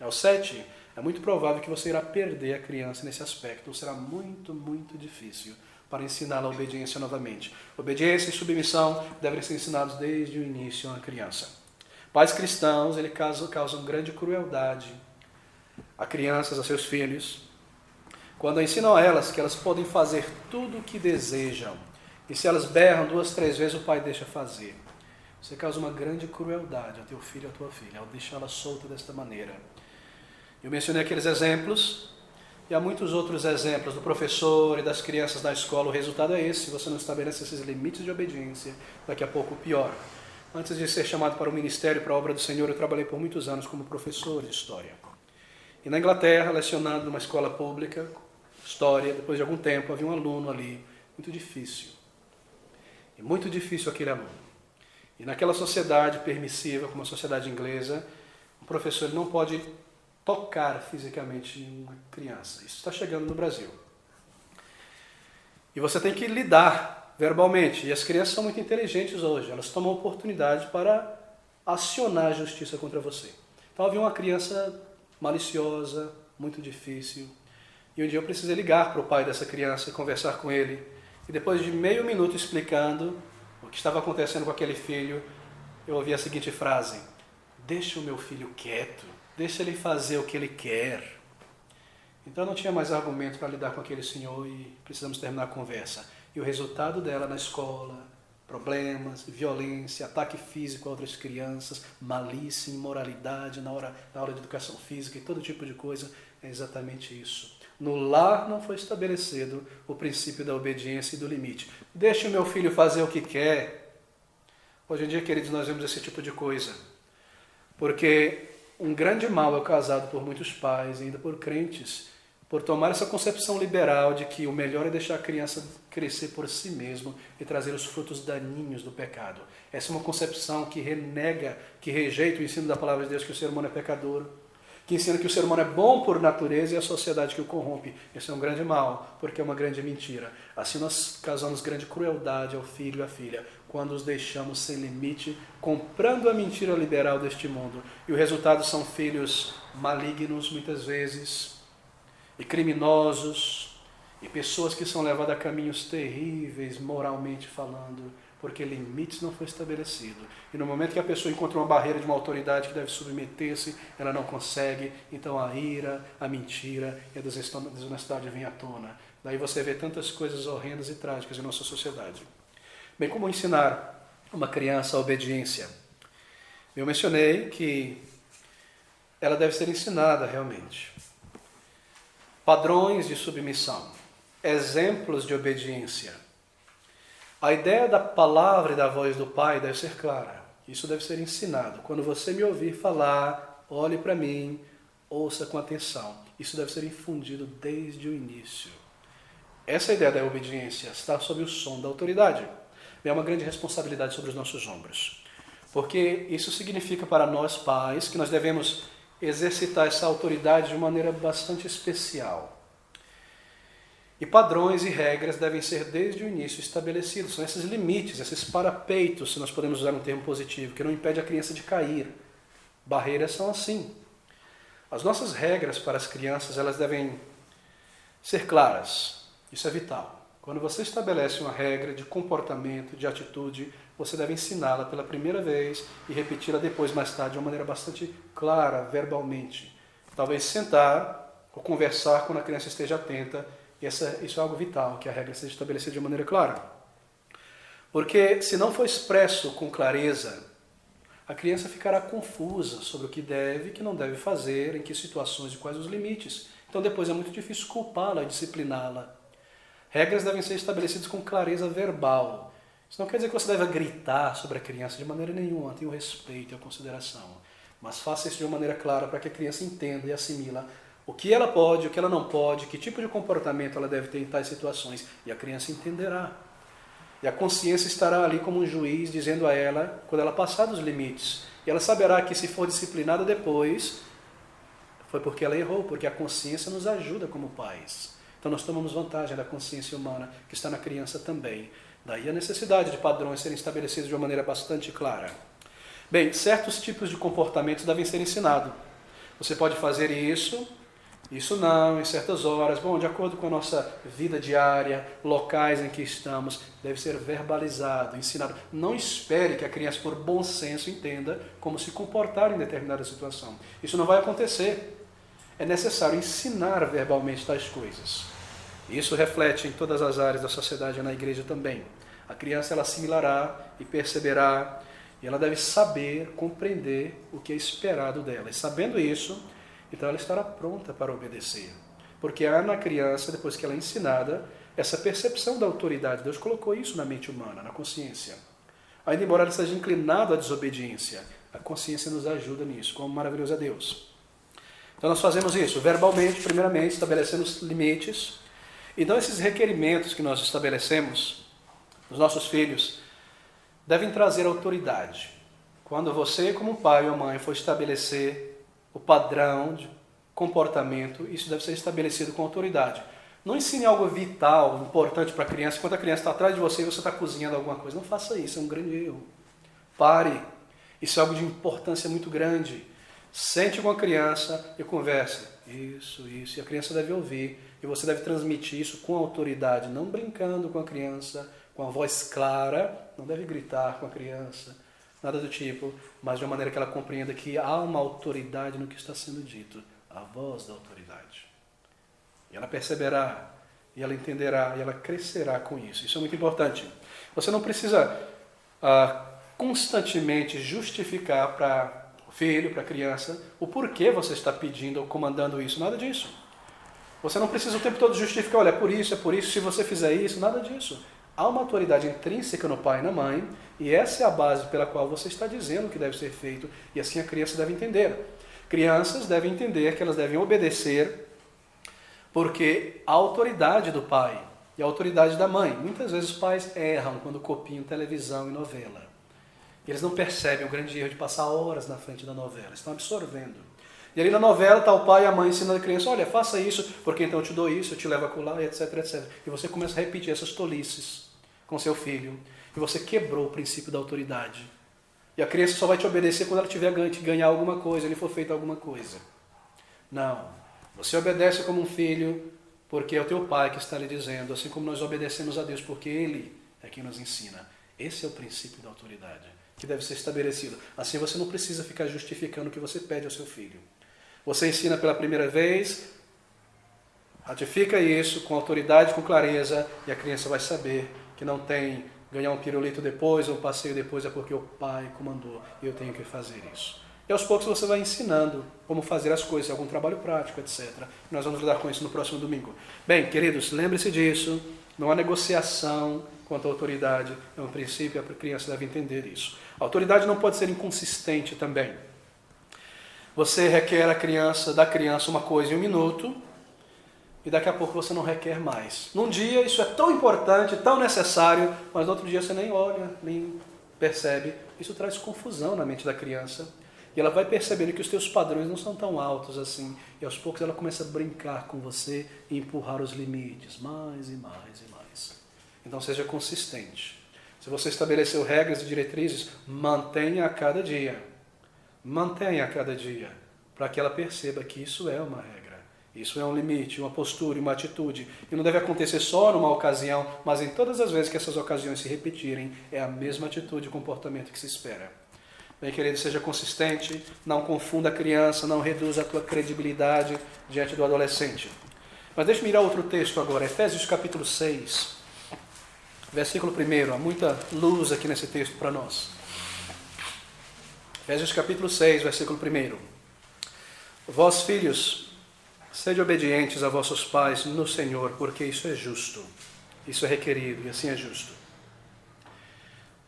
aos 7, é muito provável que você irá perder a criança nesse aspecto. Ou será muito, muito difícil para ensiná-la a obediência novamente. Obediência e submissão devem ser ensinados desde o início a uma criança. Pais cristãos, eles causam grande crueldade a crianças, a seus filhos, quando ensinam a elas que elas podem fazer tudo o que desejam. E se elas berram 2, 3 vezes, o pai deixa fazer. Você causa uma grande crueldade ao teu filho e à tua filha, ao deixá-la solta desta maneira. Eu mencionei aqueles exemplos, e há muitos outros exemplos do professor e das crianças na escola. O resultado é esse: se você não estabelece esses limites de obediência, daqui a pouco pior. Antes de ser chamado para o ministério, para a obra do Senhor, eu trabalhei por muitos anos como professor de história. E na Inglaterra, lecionando numa escola pública, história, depois de algum tempo, havia um aluno ali, muito difícil. E muito difícil aquele aluno. E naquela sociedade permissiva, como a sociedade inglesa, o professor não pode tocar fisicamente uma criança. Isso está chegando no Brasil. E você tem que lidar verbalmente. E as crianças são muito inteligentes hoje. Elas tomam oportunidade para acionar a justiça contra você. Então havia uma criança maliciosa, muito difícil. E um dia eu precisei ligar para o pai dessa criança e conversar com ele. E depois de meio minuto explicando o que estava acontecendo com aquele filho, eu ouvi a seguinte frase: deixa o meu filho quieto, deixa ele fazer o que ele quer. Então eu não tinha mais argumento para lidar com aquele senhor e precisamos terminar a conversa. E o resultado dela na escola, problemas, violência, ataque físico a outras crianças, malícia, imoralidade na aula de educação física e todo tipo de coisa, é exatamente isso. No lar não foi estabelecido o princípio da obediência e do limite. Deixe o meu filho fazer o que quer. Hoje em dia, queridos, nós vemos esse tipo de coisa. Porque um grande mal é causado por muitos pais, ainda por crentes, por tomar essa concepção liberal de que o melhor é deixar a criança crescer por si mesmo e trazer os frutos daninhos do pecado. Essa é uma concepção que renega, que rejeita o ensino da palavra de Deus, que o ser humano é pecador, que ensina que o ser humano é bom por natureza e a sociedade que o corrompe. Isso é um grande mal, porque é uma grande mentira. Assim nós causamos grande crueldade ao filho e à filha, quando os deixamos sem limite, comprando a mentira liberal deste mundo. E o resultado são filhos malignos, muitas vezes, e criminosos, e pessoas que são levadas a caminhos terríveis, moralmente falando, porque limites não foi estabelecido. E no momento que a pessoa encontra uma barreira de uma autoridade que deve submeter-se, ela não consegue, então a ira, a mentira e a desonestidade vem à tona. Daí você vê tantas coisas horrendas e trágicas em nossa sociedade. Bem, como ensinar uma criança a obediência? Eu mencionei que ela deve ser ensinada realmente. Padrões de submissão, exemplos de obediência. A ideia da palavra e da voz do Pai deve ser clara. Isso deve ser ensinado. Quando você me ouvir falar, olhe para mim, ouça com atenção. Isso deve ser infundido desde o início. Essa ideia da obediência está sob o som da autoridade. É uma grande responsabilidade sobre os nossos ombros. Porque isso significa para nós pais que nós devemos exercitar essa autoridade de maneira bastante especial. E padrões e regras devem ser desde o início estabelecidos. São esses limites, esses parapeitos, se nós podemos usar um termo positivo, que não impede a criança de cair. Barreiras são assim. As nossas regras para as crianças, elas devem ser claras. Isso é vital. Quando você estabelece uma regra de comportamento, de atitude, você deve ensiná-la pela primeira vez e repeti-la depois, mais tarde, de uma maneira bastante clara, verbalmente. Talvez sentar ou conversar quando a criança esteja atenta. Isso é algo vital, que a regra seja estabelecida de maneira clara. Porque se não for expresso com clareza, a criança ficará confusa sobre o que deve e o que não deve fazer, em que situações e quais os limites. Então depois é muito difícil culpá-la e discipliná-la. Regras devem ser estabelecidas com clareza verbal. Isso não quer dizer que você deve gritar sobre a criança de maneira nenhuma, tenha o respeito e a consideração. Mas faça isso de uma maneira clara para que a criança entenda e assimila o que ela pode, o que ela não pode, que tipo de comportamento ela deve ter em tais situações. E a criança entenderá. E a consciência estará ali como um juiz dizendo a ela, quando ela passar dos limites. E ela saberá que se for disciplinada depois, foi porque ela errou, porque a consciência nos ajuda como pais. Então nós tomamos vantagem da consciência humana que está na criança também. Daí a necessidade de padrões serem estabelecidos de uma maneira bastante clara. Bem, certos tipos de comportamentos devem ser ensinados. Você pode fazer isso não, em certas horas. Bom, de acordo com a nossa vida diária, locais em que estamos, deve ser verbalizado, ensinado. Não espere que a criança, por bom senso, entenda como se comportar em determinada situação. Isso não vai acontecer. É necessário ensinar verbalmente tais coisas. Isso reflete em todas as áreas da sociedade e na igreja também. A criança ela assimilará e perceberá, e ela deve saber, compreender o que é esperado dela. E sabendo isso, então ela estará pronta para obedecer. Porque há na criança, depois que ela é ensinada, essa percepção da autoridade. Deus colocou isso na mente humana, na consciência. Ainda embora ela seja inclinada à desobediência, a consciência nos ajuda nisso. Como maravilhoso é Deus. Então nós fazemos isso, verbalmente, primeiramente, estabelecendo os limites. Então esses requerimentos que nós estabelecemos, os nossos filhos, devem trazer autoridade. Quando você, como pai ou mãe, for estabelecer o padrão de comportamento, isso deve ser estabelecido com autoridade. Não ensine algo vital, importante para a criança, enquanto a criança está atrás de você e você está cozinhando alguma coisa. Não faça isso, é um grande erro. Pare. Isso é algo de importância muito grande. Sente com a criança e converse. Isso. E a criança deve ouvir. E você deve transmitir isso com autoridade, não brincando com a criança, com a voz clara. Não deve gritar com a criança. Nada do tipo, mas de uma maneira que ela compreenda que há uma autoridade no que está sendo dito, a voz da autoridade. E ela perceberá, e ela entenderá, e ela crescerá com isso. Isso é muito importante. Você não precisa constantemente justificar para o filho, para a criança, o porquê você está pedindo ou comandando isso. Nada disso. Você não precisa o tempo todo justificar, olha, é por isso, se você fizer isso, nada disso. Há uma autoridade intrínseca no pai e na mãe, e essa é a base pela qual você está dizendo o que deve ser feito, e assim a criança deve entender. Crianças devem entender que elas devem obedecer, porque a autoridade do pai e a autoridade da mãe, muitas vezes os pais erram quando copiam televisão e novela. Eles não percebem o grande erro de passar horas na frente da novela, estão absorvendo. E ali na novela está o pai e a mãe ensinando a criança, olha, faça isso, porque então eu te dou isso, eu te levo a colar, etc, etc. E você começa a repetir essas tolices com seu filho. E você quebrou o princípio da autoridade. E a criança só vai te obedecer quando ela tiver que ganhar alguma coisa, ele for feito alguma coisa. Não. Você obedece como um filho, porque é o teu pai que está lhe dizendo, assim como nós obedecemos a Deus, porque Ele é quem nos ensina. Esse é o princípio da autoridade, que deve ser estabelecido. Assim você não precisa ficar justificando o que você pede ao seu filho. Você ensina pela primeira vez, ratifica isso com autoridade, com clareza, e a criança vai saber que não tem ganhar um pirulito depois, ou um passeio depois, é porque o pai comandou e eu tenho que fazer isso. E aos poucos você vai ensinando como fazer as coisas, algum trabalho prático, etc. Nós vamos lidar com isso no próximo domingo. Bem, queridos, lembre-se disso, não há negociação quanto à autoridade, é um princípio, a criança deve entender isso. A autoridade não pode ser inconsistente também. Você requer da criança uma coisa em um minuto, e daqui a pouco você não requer mais. Num dia isso é tão importante, tão necessário, mas no outro dia você nem olha, nem percebe. Isso traz confusão na mente da criança. E ela vai percebendo que os teus padrões não são tão altos assim. E aos poucos ela começa a brincar com você e empurrar os limites, mais e mais e mais. Então seja consistente. Se você estabeleceu regras e diretrizes, mantenha a cada dia. Mantenha a cada dia, para que ela perceba que isso é uma regra. Isso é um limite, uma postura, uma atitude. E não deve acontecer só numa ocasião, mas em todas as vezes que essas ocasiões se repetirem, é a mesma atitude e comportamento que se espera. Bem, querido, seja consistente, não confunda a criança, não reduza a tua credibilidade diante do adolescente. Mas deixe-me ir a outro texto agora, Efésios capítulo 6, versículo 1. Há muita luz aqui nesse texto para nós. Efésios capítulo 6, versículo 1. Vós, filhos, sede obedientes a vossos pais no Senhor, porque isso é justo, isso é requerido e assim é justo.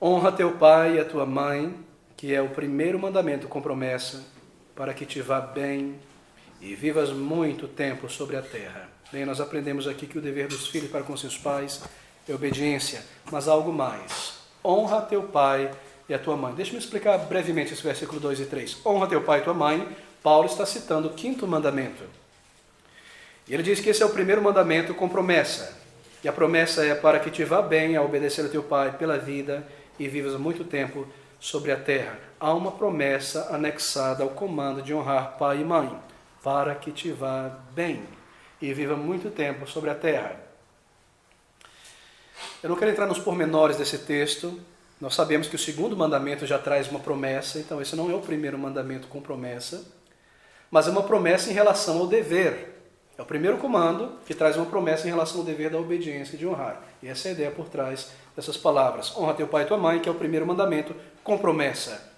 Honra teu pai e a tua mãe, que é o primeiro mandamento com promessa, para que te vá bem e vivas muito tempo sobre a terra. Bem, nós aprendemos aqui que o dever dos filhos para com seus pais é obediência, mas há algo mais. Honra teu pai e a tua mãe. Deixa-me explicar brevemente esse versículo 2 e 3. Honra teu pai e tua mãe. Paulo está citando o 5º mandamento. E ele diz que esse é o primeiro mandamento com promessa. E a promessa é para que te vá bem a obedecer a teu pai pela vida e vivas muito tempo sobre a terra. Há uma promessa anexada ao comando de honrar pai e mãe, para que te vá bem e viva muito tempo sobre a terra. Eu não quero entrar nos pormenores desse texto. Nós sabemos que o 2º mandamento já traz uma promessa, então esse não é o primeiro mandamento com promessa, mas é uma promessa em relação ao dever. É o primeiro comando que traz uma promessa em relação ao dever da obediência e de honrar. E essa é a ideia por trás dessas palavras. Honra teu pai e tua mãe, que é o primeiro mandamento com promessa.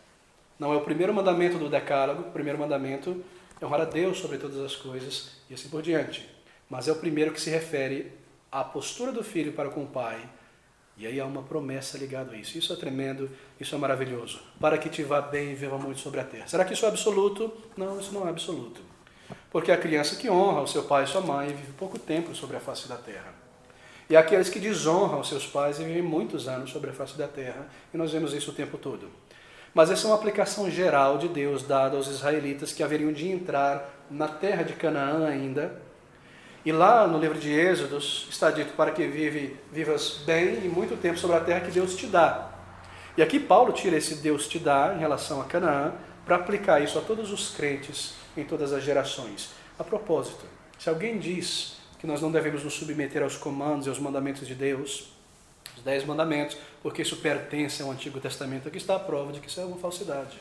Não é o primeiro mandamento do decálogo, o primeiro mandamento é honrar a Deus sobre todas as coisas e assim por diante. Mas é o primeiro que se refere à postura do filho para com o pai. E aí há uma promessa ligada a isso. Isso é tremendo, isso é maravilhoso. Para que te vá bem e viva muito sobre a terra. Será que isso é absoluto? Não, isso não é absoluto. Porque a criança que honra o seu pai e sua mãe vive pouco tempo sobre a face da terra. E aqueles que desonram os seus pais vivem muitos anos sobre a face da terra. E nós vemos isso o tempo todo. Mas essa é uma aplicação geral de Deus dada aos israelitas que haveriam de entrar na terra de Canaã ainda. E lá no livro de Êxodos está dito para que vivas bem e muito tempo sobre a terra que Deus te dá. E aqui Paulo tira esse Deus te dá em relação a Canaã para aplicar isso a todos os crentes em todas as gerações. A propósito, se alguém diz que nós não devemos nos submeter aos comandos e aos mandamentos de Deus, os 10 mandamentos, porque isso pertence ao Antigo Testamento, aqui está a prova de que isso é uma falsidade.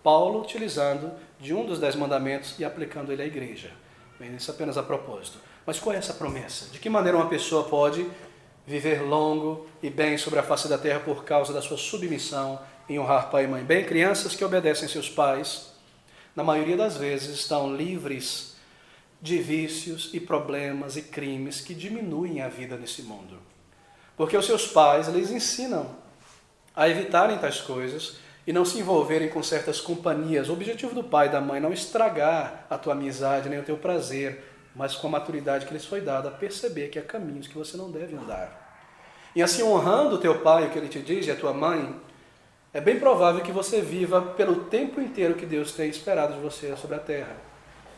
Paulo utilizando de um dos 10 mandamentos e aplicando ele à igreja. Bem, isso é apenas a propósito. Mas qual é essa promessa? De que maneira uma pessoa pode viver longo e bem sobre a face da terra por causa da sua submissão em honrar pai e mãe? Bem, crianças que obedecem seus pais, na maioria das vezes estão livres de vícios e problemas e crimes que diminuem a vida nesse mundo. Porque os seus pais lhes ensinam a evitarem tais coisas e não se envolverem com certas companhias. O objetivo do pai e da mãe é não estragar a tua amizade nem o teu prazer, mas com a maturidade que lhes foi dada, a perceber que há caminhos que você não deve andar. E assim, honrando o teu pai, o que ele te diz, e a tua mãe, é bem provável que você viva pelo tempo inteiro que Deus tem esperado de você sobre a terra.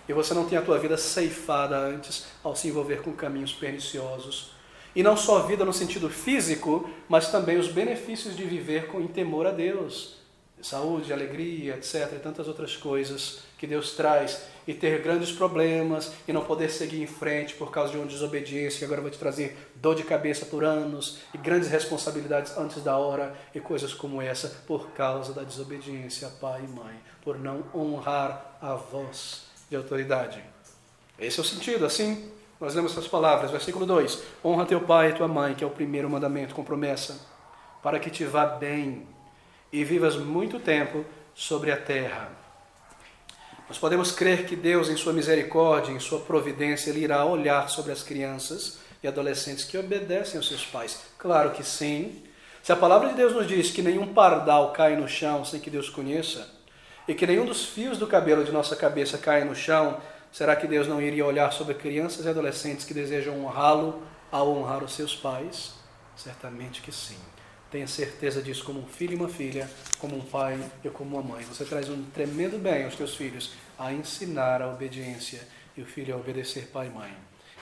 E você não tenha a tua vida ceifada antes ao se envolver com caminhos perniciosos. E não só vida no sentido físico, mas também os benefícios de viver em temor a Deus. Saúde, alegria, etc. E tantas outras coisas que Deus traz. E ter grandes problemas e não poder seguir em frente por causa de uma desobediência que agora vai te trazer dor de cabeça por anos e grandes responsabilidades antes da hora e coisas como essa por causa da desobediência a pai e mãe, por não honrar a voz de autoridade. Esse é o sentido, assim, nós lemos essas palavras, versículo 2, honra teu pai e tua mãe, que é o primeiro mandamento com promessa, para que te vá bem e vivas muito tempo sobre a terra. Nós podemos crer que Deus, em sua misericórdia, em sua providência, Ele irá olhar sobre as crianças e adolescentes que obedecem aos seus pais. Claro que sim. Se a palavra de Deus nos diz que nenhum pardal cai no chão sem que Deus conheça, e que nenhum dos fios do cabelo de nossa cabeça cai no chão, será que Deus não iria olhar sobre crianças e adolescentes que desejam honrá-lo ao honrar os seus pais? Certamente que sim. Tenha certeza disso como um filho e uma filha, como um pai e como uma mãe. Você traz um tremendo bem aos teus filhos a ensinar a obediência e o filho a obedecer pai e mãe.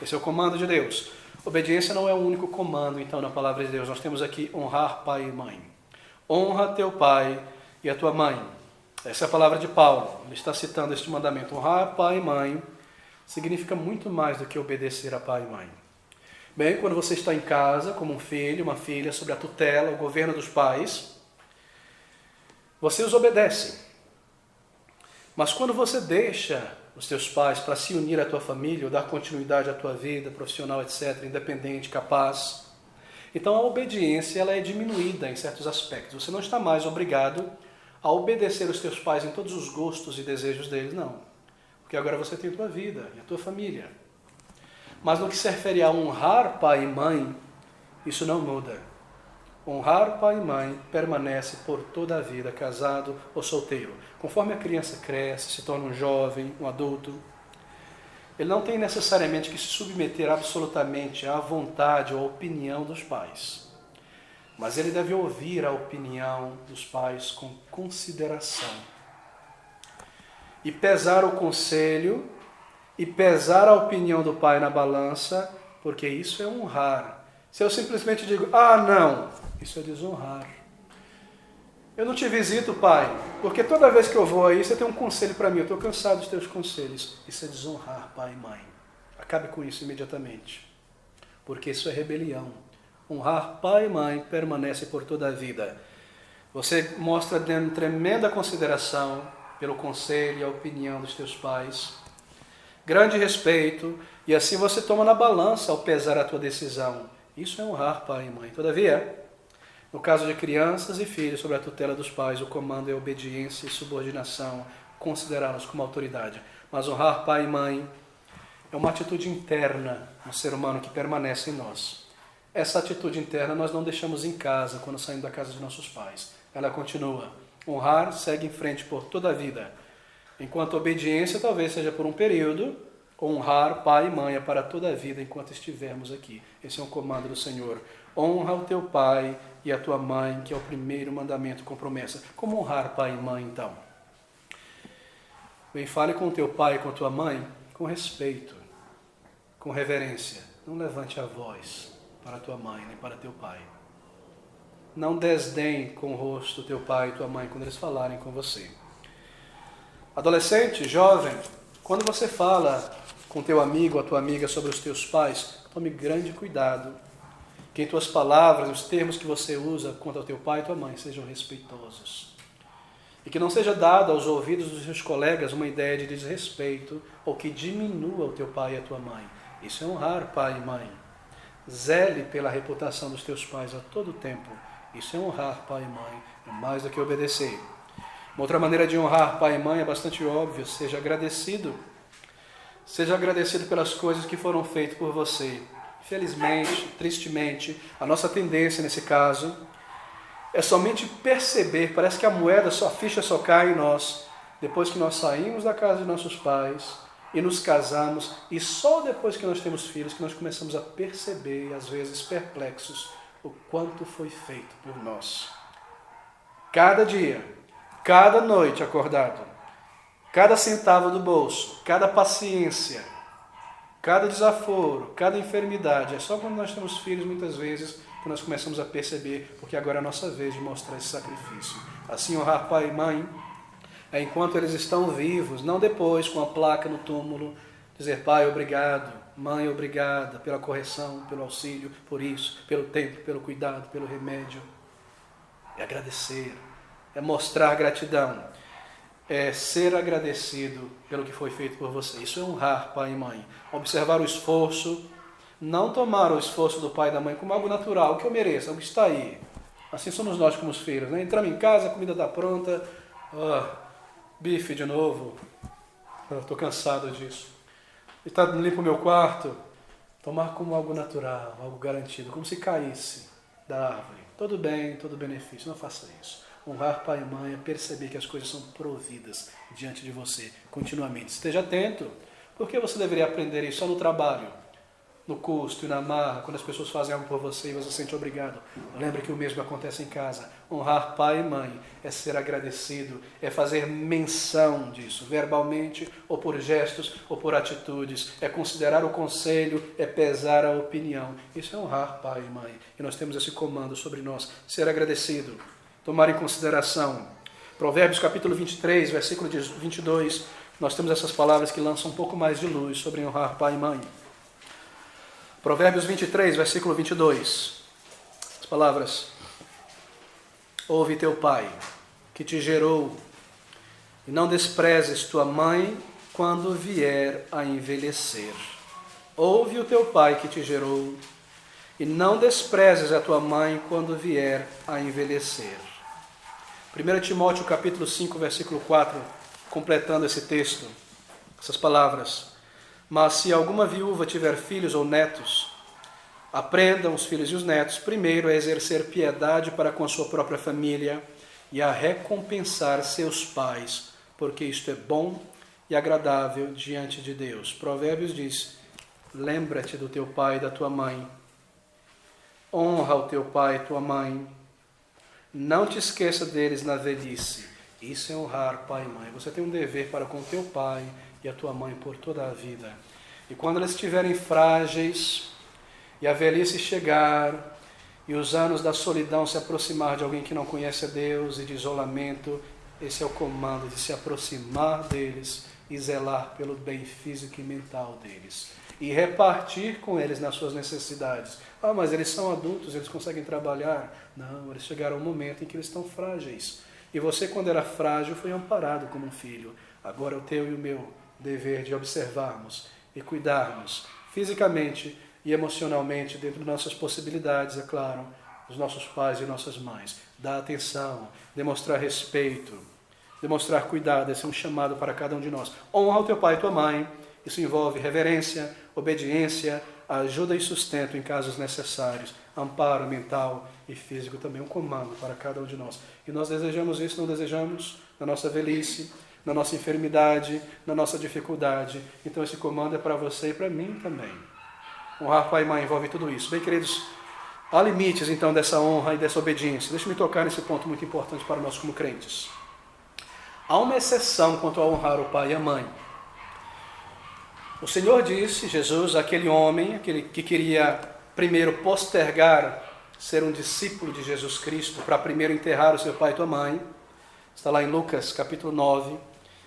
Esse é o comando de Deus. Obediência não é o único comando, então, na palavra de Deus. Nós temos aqui honrar pai e mãe. Honra teu pai e a tua mãe. Essa é a palavra de Paulo. Ele está citando este mandamento. Honrar pai e mãe significa muito mais do que obedecer a pai e mãe. Bem, quando você está em casa, como um filho, uma filha, sob a tutela, o governo dos pais, você os obedece. Mas quando você deixa os teus pais para se unir à tua família, ou dar continuidade à tua vida profissional, etc., independente, capaz, então a obediência ela é diminuída em certos aspectos. Você não está mais obrigado a obedecer os teus pais em todos os gostos e desejos deles, não. Porque agora você tem a tua vida e a tua família. Mas no que se refere a honrar pai e mãe, isso não muda. Honrar pai e mãe permanece por toda a vida, casado ou solteiro. Conforme a criança cresce, se torna um jovem, um adulto, ele não tem necessariamente que se submeter absolutamente à vontade ou à opinião dos pais. Mas ele deve ouvir a opinião dos pais com consideração. E pesar o conselho e pesar a opinião do pai na balança, porque isso é honrar. Se eu simplesmente digo, não, isso é desonrar. Eu não te visito, pai, porque toda vez que eu vou aí, você tem um conselho para mim, eu estou cansado dos teus conselhos. Isso é desonrar pai e mãe. Acabe com isso imediatamente, porque isso é rebelião. Honrar pai e mãe permanece por toda a vida. Você mostra tremenda consideração pelo conselho e a opinião dos teus pais, grande respeito, e assim você toma na balança ao pesar a tua decisão. Isso é honrar pai e mãe. Todavia, no caso de crianças e filhos sob a tutela dos pais, o comando é obediência e subordinação, considerá-los como autoridade. Mas honrar pai e mãe é uma atitude interna no ser humano que permanece em nós. Essa atitude interna nós não deixamos em casa quando saímos da casa de nossos pais. Ela continua. Honrar segue em frente por toda a vida. Enquanto obediência talvez seja por um período, honrar pai e mãe é para toda a vida enquanto estivermos aqui. Esse é um comando do Senhor. Honra o teu pai e a tua mãe, que é o primeiro mandamento com promessa. Como honrar pai e mãe, então? Bem, fale com o teu pai e com a tua mãe com respeito, com reverência. Não levante a voz para a tua mãe nem para teu pai. Não desdenhe com o rosto teu pai e tua mãe quando eles falarem com você. Adolescente, jovem, quando você fala com teu amigo ou a tua amiga sobre os teus pais, tome grande cuidado que em tuas palavras, os termos que você usa quanto ao teu pai e tua mãe sejam respeitosos. E que não seja dado aos ouvidos dos seus colegas uma ideia de desrespeito ou que diminua o teu pai e a tua mãe. Isso é honrar pai e mãe. Zele pela reputação dos teus pais a todo tempo. Isso é honrar pai e mãe, é mais do que obedecer. Uma outra maneira de honrar pai e mãe é bastante óbvia. Seja agradecido. Seja agradecido pelas coisas que foram feitas por você. Felizmente, tristemente, a nossa tendência nesse caso é somente perceber, parece que a ficha só cai em nós, depois que nós saímos da casa de nossos pais e nos casamos, e só depois que nós temos filhos que nós começamos a perceber, às vezes perplexos, o quanto foi feito por nós. cada dia, cada noite acordado, cada centavo do bolso, cada paciência, cada desaforo, cada enfermidade. É só quando nós temos filhos, muitas vezes, que nós começamos a perceber, porque agora é a nossa vez de mostrar esse sacrifício. Assim, honrar pai e mãe é enquanto eles estão vivos, não depois com a placa no túmulo, dizer: pai, obrigado, mãe, obrigada pela correção, pelo auxílio, por isso, pelo tempo, pelo cuidado, pelo remédio. É agradecer, é mostrar gratidão, é ser agradecido pelo que foi feito por você. Isso é honrar pai e mãe. Observar o esforço, não tomar o esforço do pai e da mãe como algo natural, que eu mereço, algo que está aí. Assim somos nós como os filhos, né? Entramos em casa, a comida está pronta, bife de novo, estou cansado disso. Está limpo o meu quarto, tomar como algo natural, algo garantido, como se caísse da árvore. Tudo bem, todo benefício, não faça isso. Honrar pai e mãe é perceber que as coisas são providas diante de você continuamente. Esteja atento, porque você deveria aprender isso só no trabalho, no custo e na marra, quando as pessoas fazem algo por você e você se sente obrigado. Lembre que o mesmo acontece em casa. Honrar pai e mãe é ser agradecido, é fazer menção disso, verbalmente, ou por gestos, ou por atitudes. É considerar o conselho, é pesar a opinião. Isso é honrar pai e mãe. E nós temos esse comando sobre nós, ser agradecido, tomar em consideração. Provérbios capítulo 23, versículo 22, nós temos essas palavras que lançam um pouco mais de luz sobre honrar pai e mãe. Provérbios 23, versículo 22. As palavras: ouve teu pai, que te gerou, e não desprezes tua mãe quando vier a envelhecer. Ouve o teu pai que te gerou, e não desprezes a tua mãe quando vier a envelhecer. 1 Timóteo capítulo 5, versículo 4, completando esse texto, essas palavras: mas se alguma viúva tiver filhos ou netos, aprendam os filhos e os netos primeiro a exercer piedade para com a sua própria família e a recompensar seus pais, porque isto é bom e agradável diante de Deus. Provérbios diz: lembra-te do teu pai e da tua mãe, honra o teu pai e tua mãe, não te esqueça deles na velhice. Isso é honrar pai e mãe. Você tem um dever para com o teu pai e a tua mãe por toda a vida. E quando eles estiverem frágeis e a velhice chegar e os anos da solidão se aproximar de alguém que não conhece a Deus e de isolamento, esse é o comando de se aproximar deles e zelar pelo bem físico e mental deles e repartir com eles nas suas necessidades. Mas eles são adultos, eles conseguem trabalhar. Não, eles chegaram a um momento em que eles estão frágeis. E você, quando era frágil, foi amparado como um filho. Agora é o teu e o meu dever de observarmos e cuidarmos fisicamente e emocionalmente, dentro de nossas possibilidades, é claro, dos nossos pais e nossas mães. Dar atenção, demonstrar respeito, demonstrar cuidado. Esse é um chamado para cada um de nós. Honra o teu pai e tua mãe. Isso envolve reverência, obediência, ajuda e sustento em casos necessários, amparo mental e físico, também um comando para cada um de nós. E nós desejamos isso, não desejamos? Na nossa velhice, na nossa enfermidade, na nossa dificuldade. Então esse comando é para você e para mim também. Honrar pai e mãe envolve tudo isso. Bem, queridos, há limites então dessa honra e dessa obediência. Deixa-me tocar nesse ponto muito importante para nós como crentes. Há uma exceção quanto a honrar o pai e a mãe. O Senhor disse, Jesus, aquele homem, aquele que queria primeiro postergar ser um discípulo de Jesus Cristo, para primeiro enterrar o seu pai e tua mãe, está lá em Lucas capítulo 9,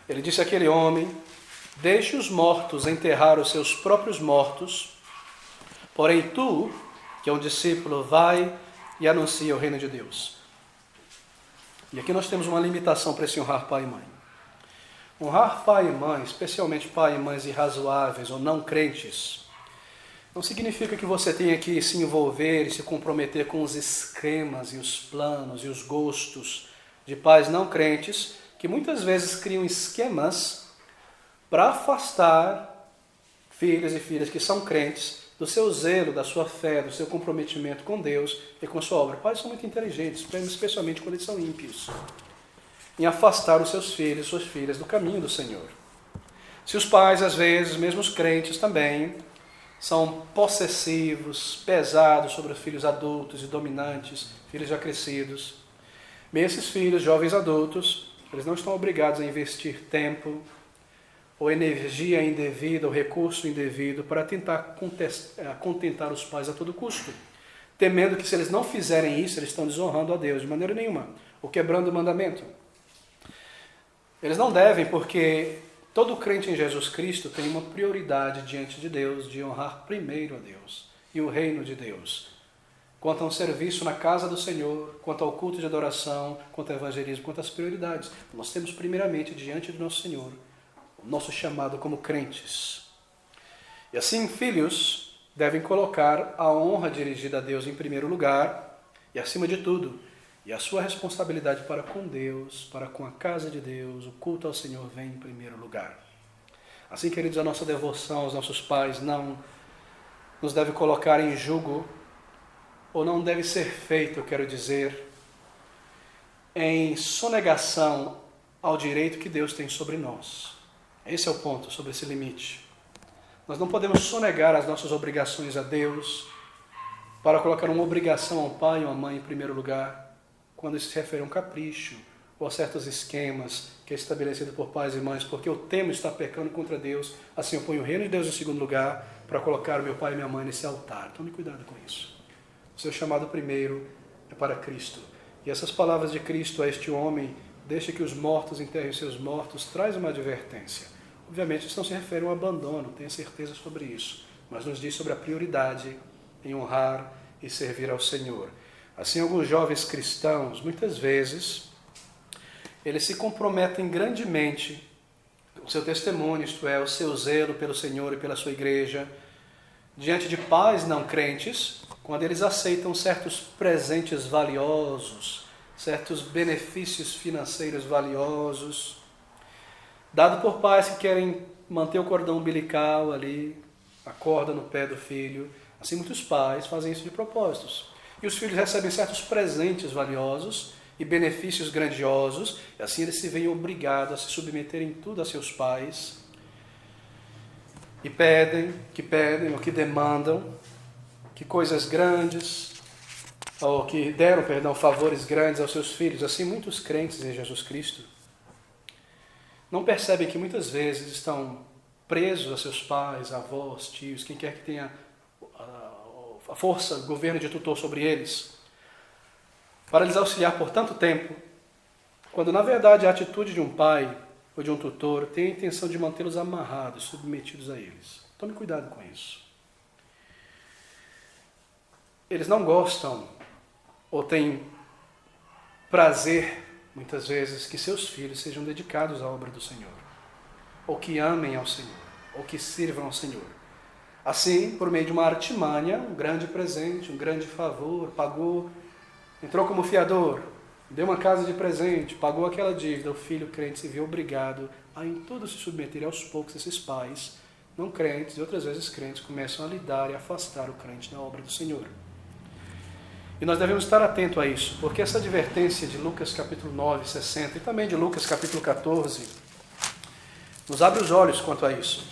ele disse àquele homem: deixe os mortos enterrar os seus próprios mortos, porém tu, que é um discípulo, vai e anuncia o reino de Deus. E aqui nós temos uma limitação para esse honrar pai e mãe. Honrar pai e mãe, especialmente pai e mães irrazoáveis ou não crentes, não significa que você tenha que se envolver e se comprometer com os esquemas e os planos e os gostos de pais não crentes, que muitas vezes criam esquemas para afastar filhos e filhas que são crentes do seu zelo, da sua fé, do seu comprometimento com Deus e com sua obra. Pais são muito inteligentes, especialmente quando eles são ímpios, em afastar os seus filhos e suas filhas do caminho do Senhor. Se os pais, às vezes, mesmo os crentes também, são possessivos, pesados sobre os filhos adultos e dominantes, filhos já crescidos, Bem, esses filhos, jovens adultos, eles não estão obrigados a investir tempo ou energia indevida ou recurso indevido para tentar contentar os pais a todo custo, temendo que se eles não fizerem isso, eles estão desonrando a Deus de maneira nenhuma, ou quebrando o mandamento. Eles não devem, porque todo crente em Jesus Cristo tem uma prioridade diante de Deus, de honrar primeiro a Deus e o reino de Deus. Quanto ao serviço na casa do Senhor, quanto ao culto de adoração, quanto ao evangelismo, quanto às prioridades, nós temos primeiramente diante do nosso Senhor o nosso chamado como crentes. E assim, filhos devem colocar a honra dirigida a Deus em primeiro lugar e acima de tudo, e a sua responsabilidade para com Deus, para com a casa de Deus, o culto ao Senhor vem em primeiro lugar. Assim, queridos, a nossa devoção aos nossos pais não nos deve colocar em jugo, ou não deve ser feito, eu quero dizer, em sonegação ao direito que Deus tem sobre nós. Esse é o ponto, sobre esse limite. Nós não podemos sonegar as nossas obrigações a Deus para colocar uma obrigação ao pai ou à mãe em primeiro lugar, quando isso se refere a um capricho ou a certos esquemas que é estabelecido por pais e mães, porque eu temo estar pecando contra Deus, assim eu ponho o reino de Deus em segundo lugar para colocar o meu pai e minha mãe nesse altar. Tome cuidado com isso. O seu chamado primeiro é para Cristo. E essas palavras de Cristo a este homem, deixa que os mortos enterrem seus mortos, traz uma advertência. Obviamente, isso não se refere a um abandono, tenha certeza sobre isso, mas nos diz sobre a prioridade em honrar e servir ao Senhor. Assim, alguns jovens cristãos, muitas vezes, eles se comprometem grandemente o seu testemunho, isto é, o seu zelo pelo Senhor e pela sua igreja, diante de pais não crentes, quando eles aceitam certos presentes valiosos, certos benefícios financeiros valiosos, dado por pais que querem manter o cordão umbilical ali, a corda no pé do filho. Assim, muitos pais fazem isso de propósitos. E os filhos recebem certos presentes valiosos e benefícios grandiosos, e assim eles se veem obrigados a se submeterem tudo a seus pais, e pedem, ou que demandam, que coisas grandes, ou que deram, favores grandes aos seus filhos. Assim, muitos crentes em Jesus Cristo não percebem que muitas vezes estão presos a seus pais, avós, tios, quem quer que tenha a força, o governo de tutor sobre eles, para lhes auxiliar por tanto tempo, quando na verdade a atitude de um pai ou de um tutor tem a intenção de mantê-los amarrados, submetidos a eles. Tome cuidado com isso. Eles não gostam ou têm prazer, muitas vezes, que seus filhos sejam dedicados à obra do Senhor, ou que amem ao Senhor, ou que sirvam ao Senhor. Assim, por meio de uma artimanha, um grande presente, um grande favor, entrou como fiador, deu uma casa de presente, pagou aquela dívida, o filho crente se viu obrigado a em tudo se submeter. Aos poucos esses pais, não crentes e outras vezes crentes, começam a lidar e afastar o crente da obra do Senhor. E nós devemos estar atentos a isso, porque essa advertência de Lucas capítulo 9, 60 e também de Lucas capítulo 14 nos abre os olhos quanto a isso.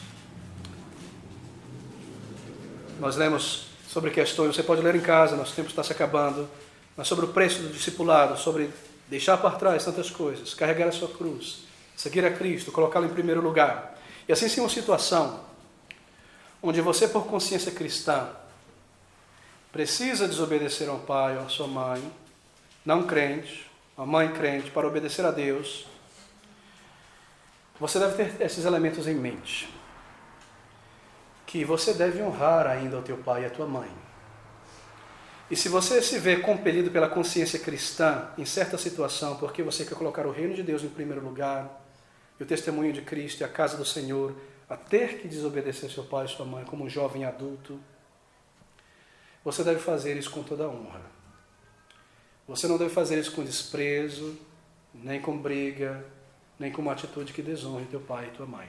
Nós lemos sobre questões, você pode ler em casa, nosso tempo está se acabando, mas sobre o preço do discipulado, sobre deixar para trás tantas coisas, carregar a sua cruz, seguir a Cristo, colocá-lo em primeiro lugar. E assim, sim, uma situação onde você, por consciência cristã, precisa desobedecer ao pai ou à sua mãe, não crente, a mãe crente, para obedecer a Deus, você deve ter esses elementos em mente. Que você deve honrar ainda o teu pai e a tua mãe. E se você se vê compelido pela consciência cristã em certa situação, porque você quer colocar o reino de Deus em primeiro lugar, e o testemunho de Cristo e a casa do Senhor, a ter que desobedecer seu pai e sua mãe como um jovem adulto, você deve fazer isso com toda a honra. Você não deve fazer isso com desprezo, nem com briga, nem com uma atitude que desonre teu pai e tua mãe.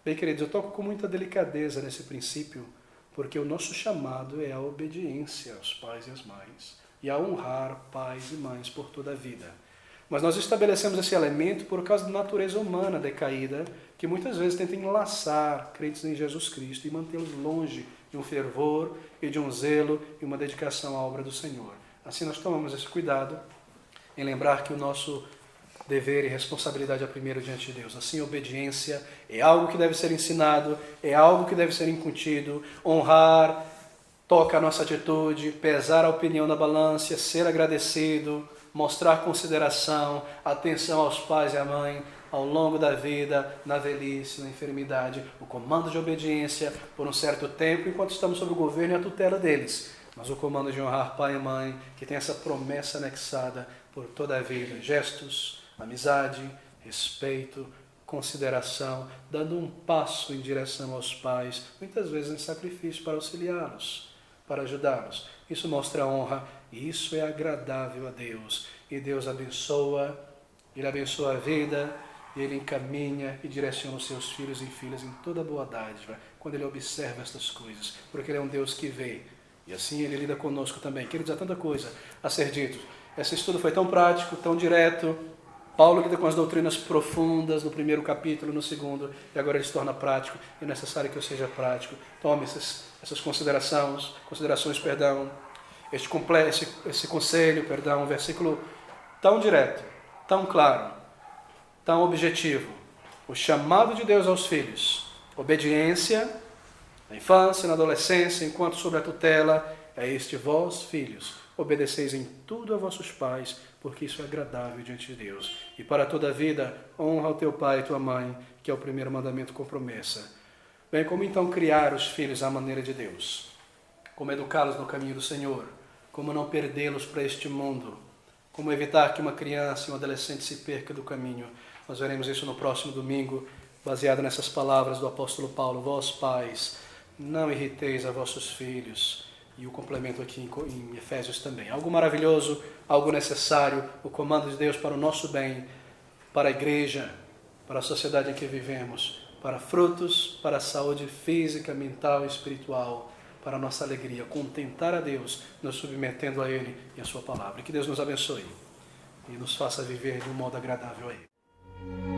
Bem, queridos, eu toco com muita delicadeza nesse princípio, porque o nosso chamado é a obediência aos pais e às mães, e a honrar pais e mães por toda a vida. Mas nós estabelecemos esse elemento por causa da natureza humana decaída, que muitas vezes tenta enlaçar crentes em Jesus Cristo e mantê-los longe de um fervor e de um zelo e uma dedicação à obra do Senhor. Assim nós tomamos esse cuidado em lembrar que o nosso dever e responsabilidade é primeiro diante de Deus. Assim, obediência é algo que deve ser ensinado, é algo que deve ser incutido. Honrar toca a nossa atitude, pesar a opinião na balança, ser agradecido, mostrar consideração, atenção aos pais e à mãe ao longo da vida, na velhice, na enfermidade, o comando de obediência por um certo tempo, enquanto estamos sob o governo e a tutela deles. Mas o comando de honrar pai e mãe, que tem essa promessa anexada por toda a vida. Gestos, amizade, respeito, consideração, dando um passo em direção aos pais, muitas vezes em sacrifício para auxiliá-los, para ajudá-los. Isso mostra a honra e isso é agradável a Deus. E Deus abençoa, Ele abençoa a vida, e Ele encaminha e direciona os seus filhos e filhas em toda boa dádiva, quando Ele observa estas coisas, porque Ele é um Deus que vê, e assim Ele lida conosco também. Queridos, há tanta coisa a ser dito. Esse estudo foi tão prático, tão direto. Paulo lida com as doutrinas profundas no primeiro capítulo, no segundo, e agora ele se torna prático, e é necessário que eu seja prático. Tome essas considerações, esse conselho, um versículo tão direto, tão claro, tão objetivo. O chamado de Deus aos filhos, obediência, na infância, na adolescência, enquanto sob a tutela, é este: vós, filhos, obedeceis em tudo a vossos pais, porque isso é agradável diante de Deus. E para toda a vida, honra o teu pai e tua mãe, que é o primeiro mandamento com promessa. Bem, como então criar os filhos à maneira de Deus? Como educá-los no caminho do Senhor? Como não perdê-los para este mundo? Como evitar que uma criança e um adolescente se perca do caminho? Nós veremos isso no próximo domingo, baseado nessas palavras do apóstolo Paulo. Vós, pais, não irriteis a vossos filhos. E o complemento aqui em Efésios também. Algo maravilhoso, algo necessário, o comando de Deus para o nosso bem, para a igreja, para a sociedade em que vivemos, para frutos, para a saúde física, mental e espiritual, para a nossa alegria, contentar a Deus, nos submetendo a Ele e a Sua palavra. Que Deus nos abençoe e nos faça viver de um modo agradável a Ele.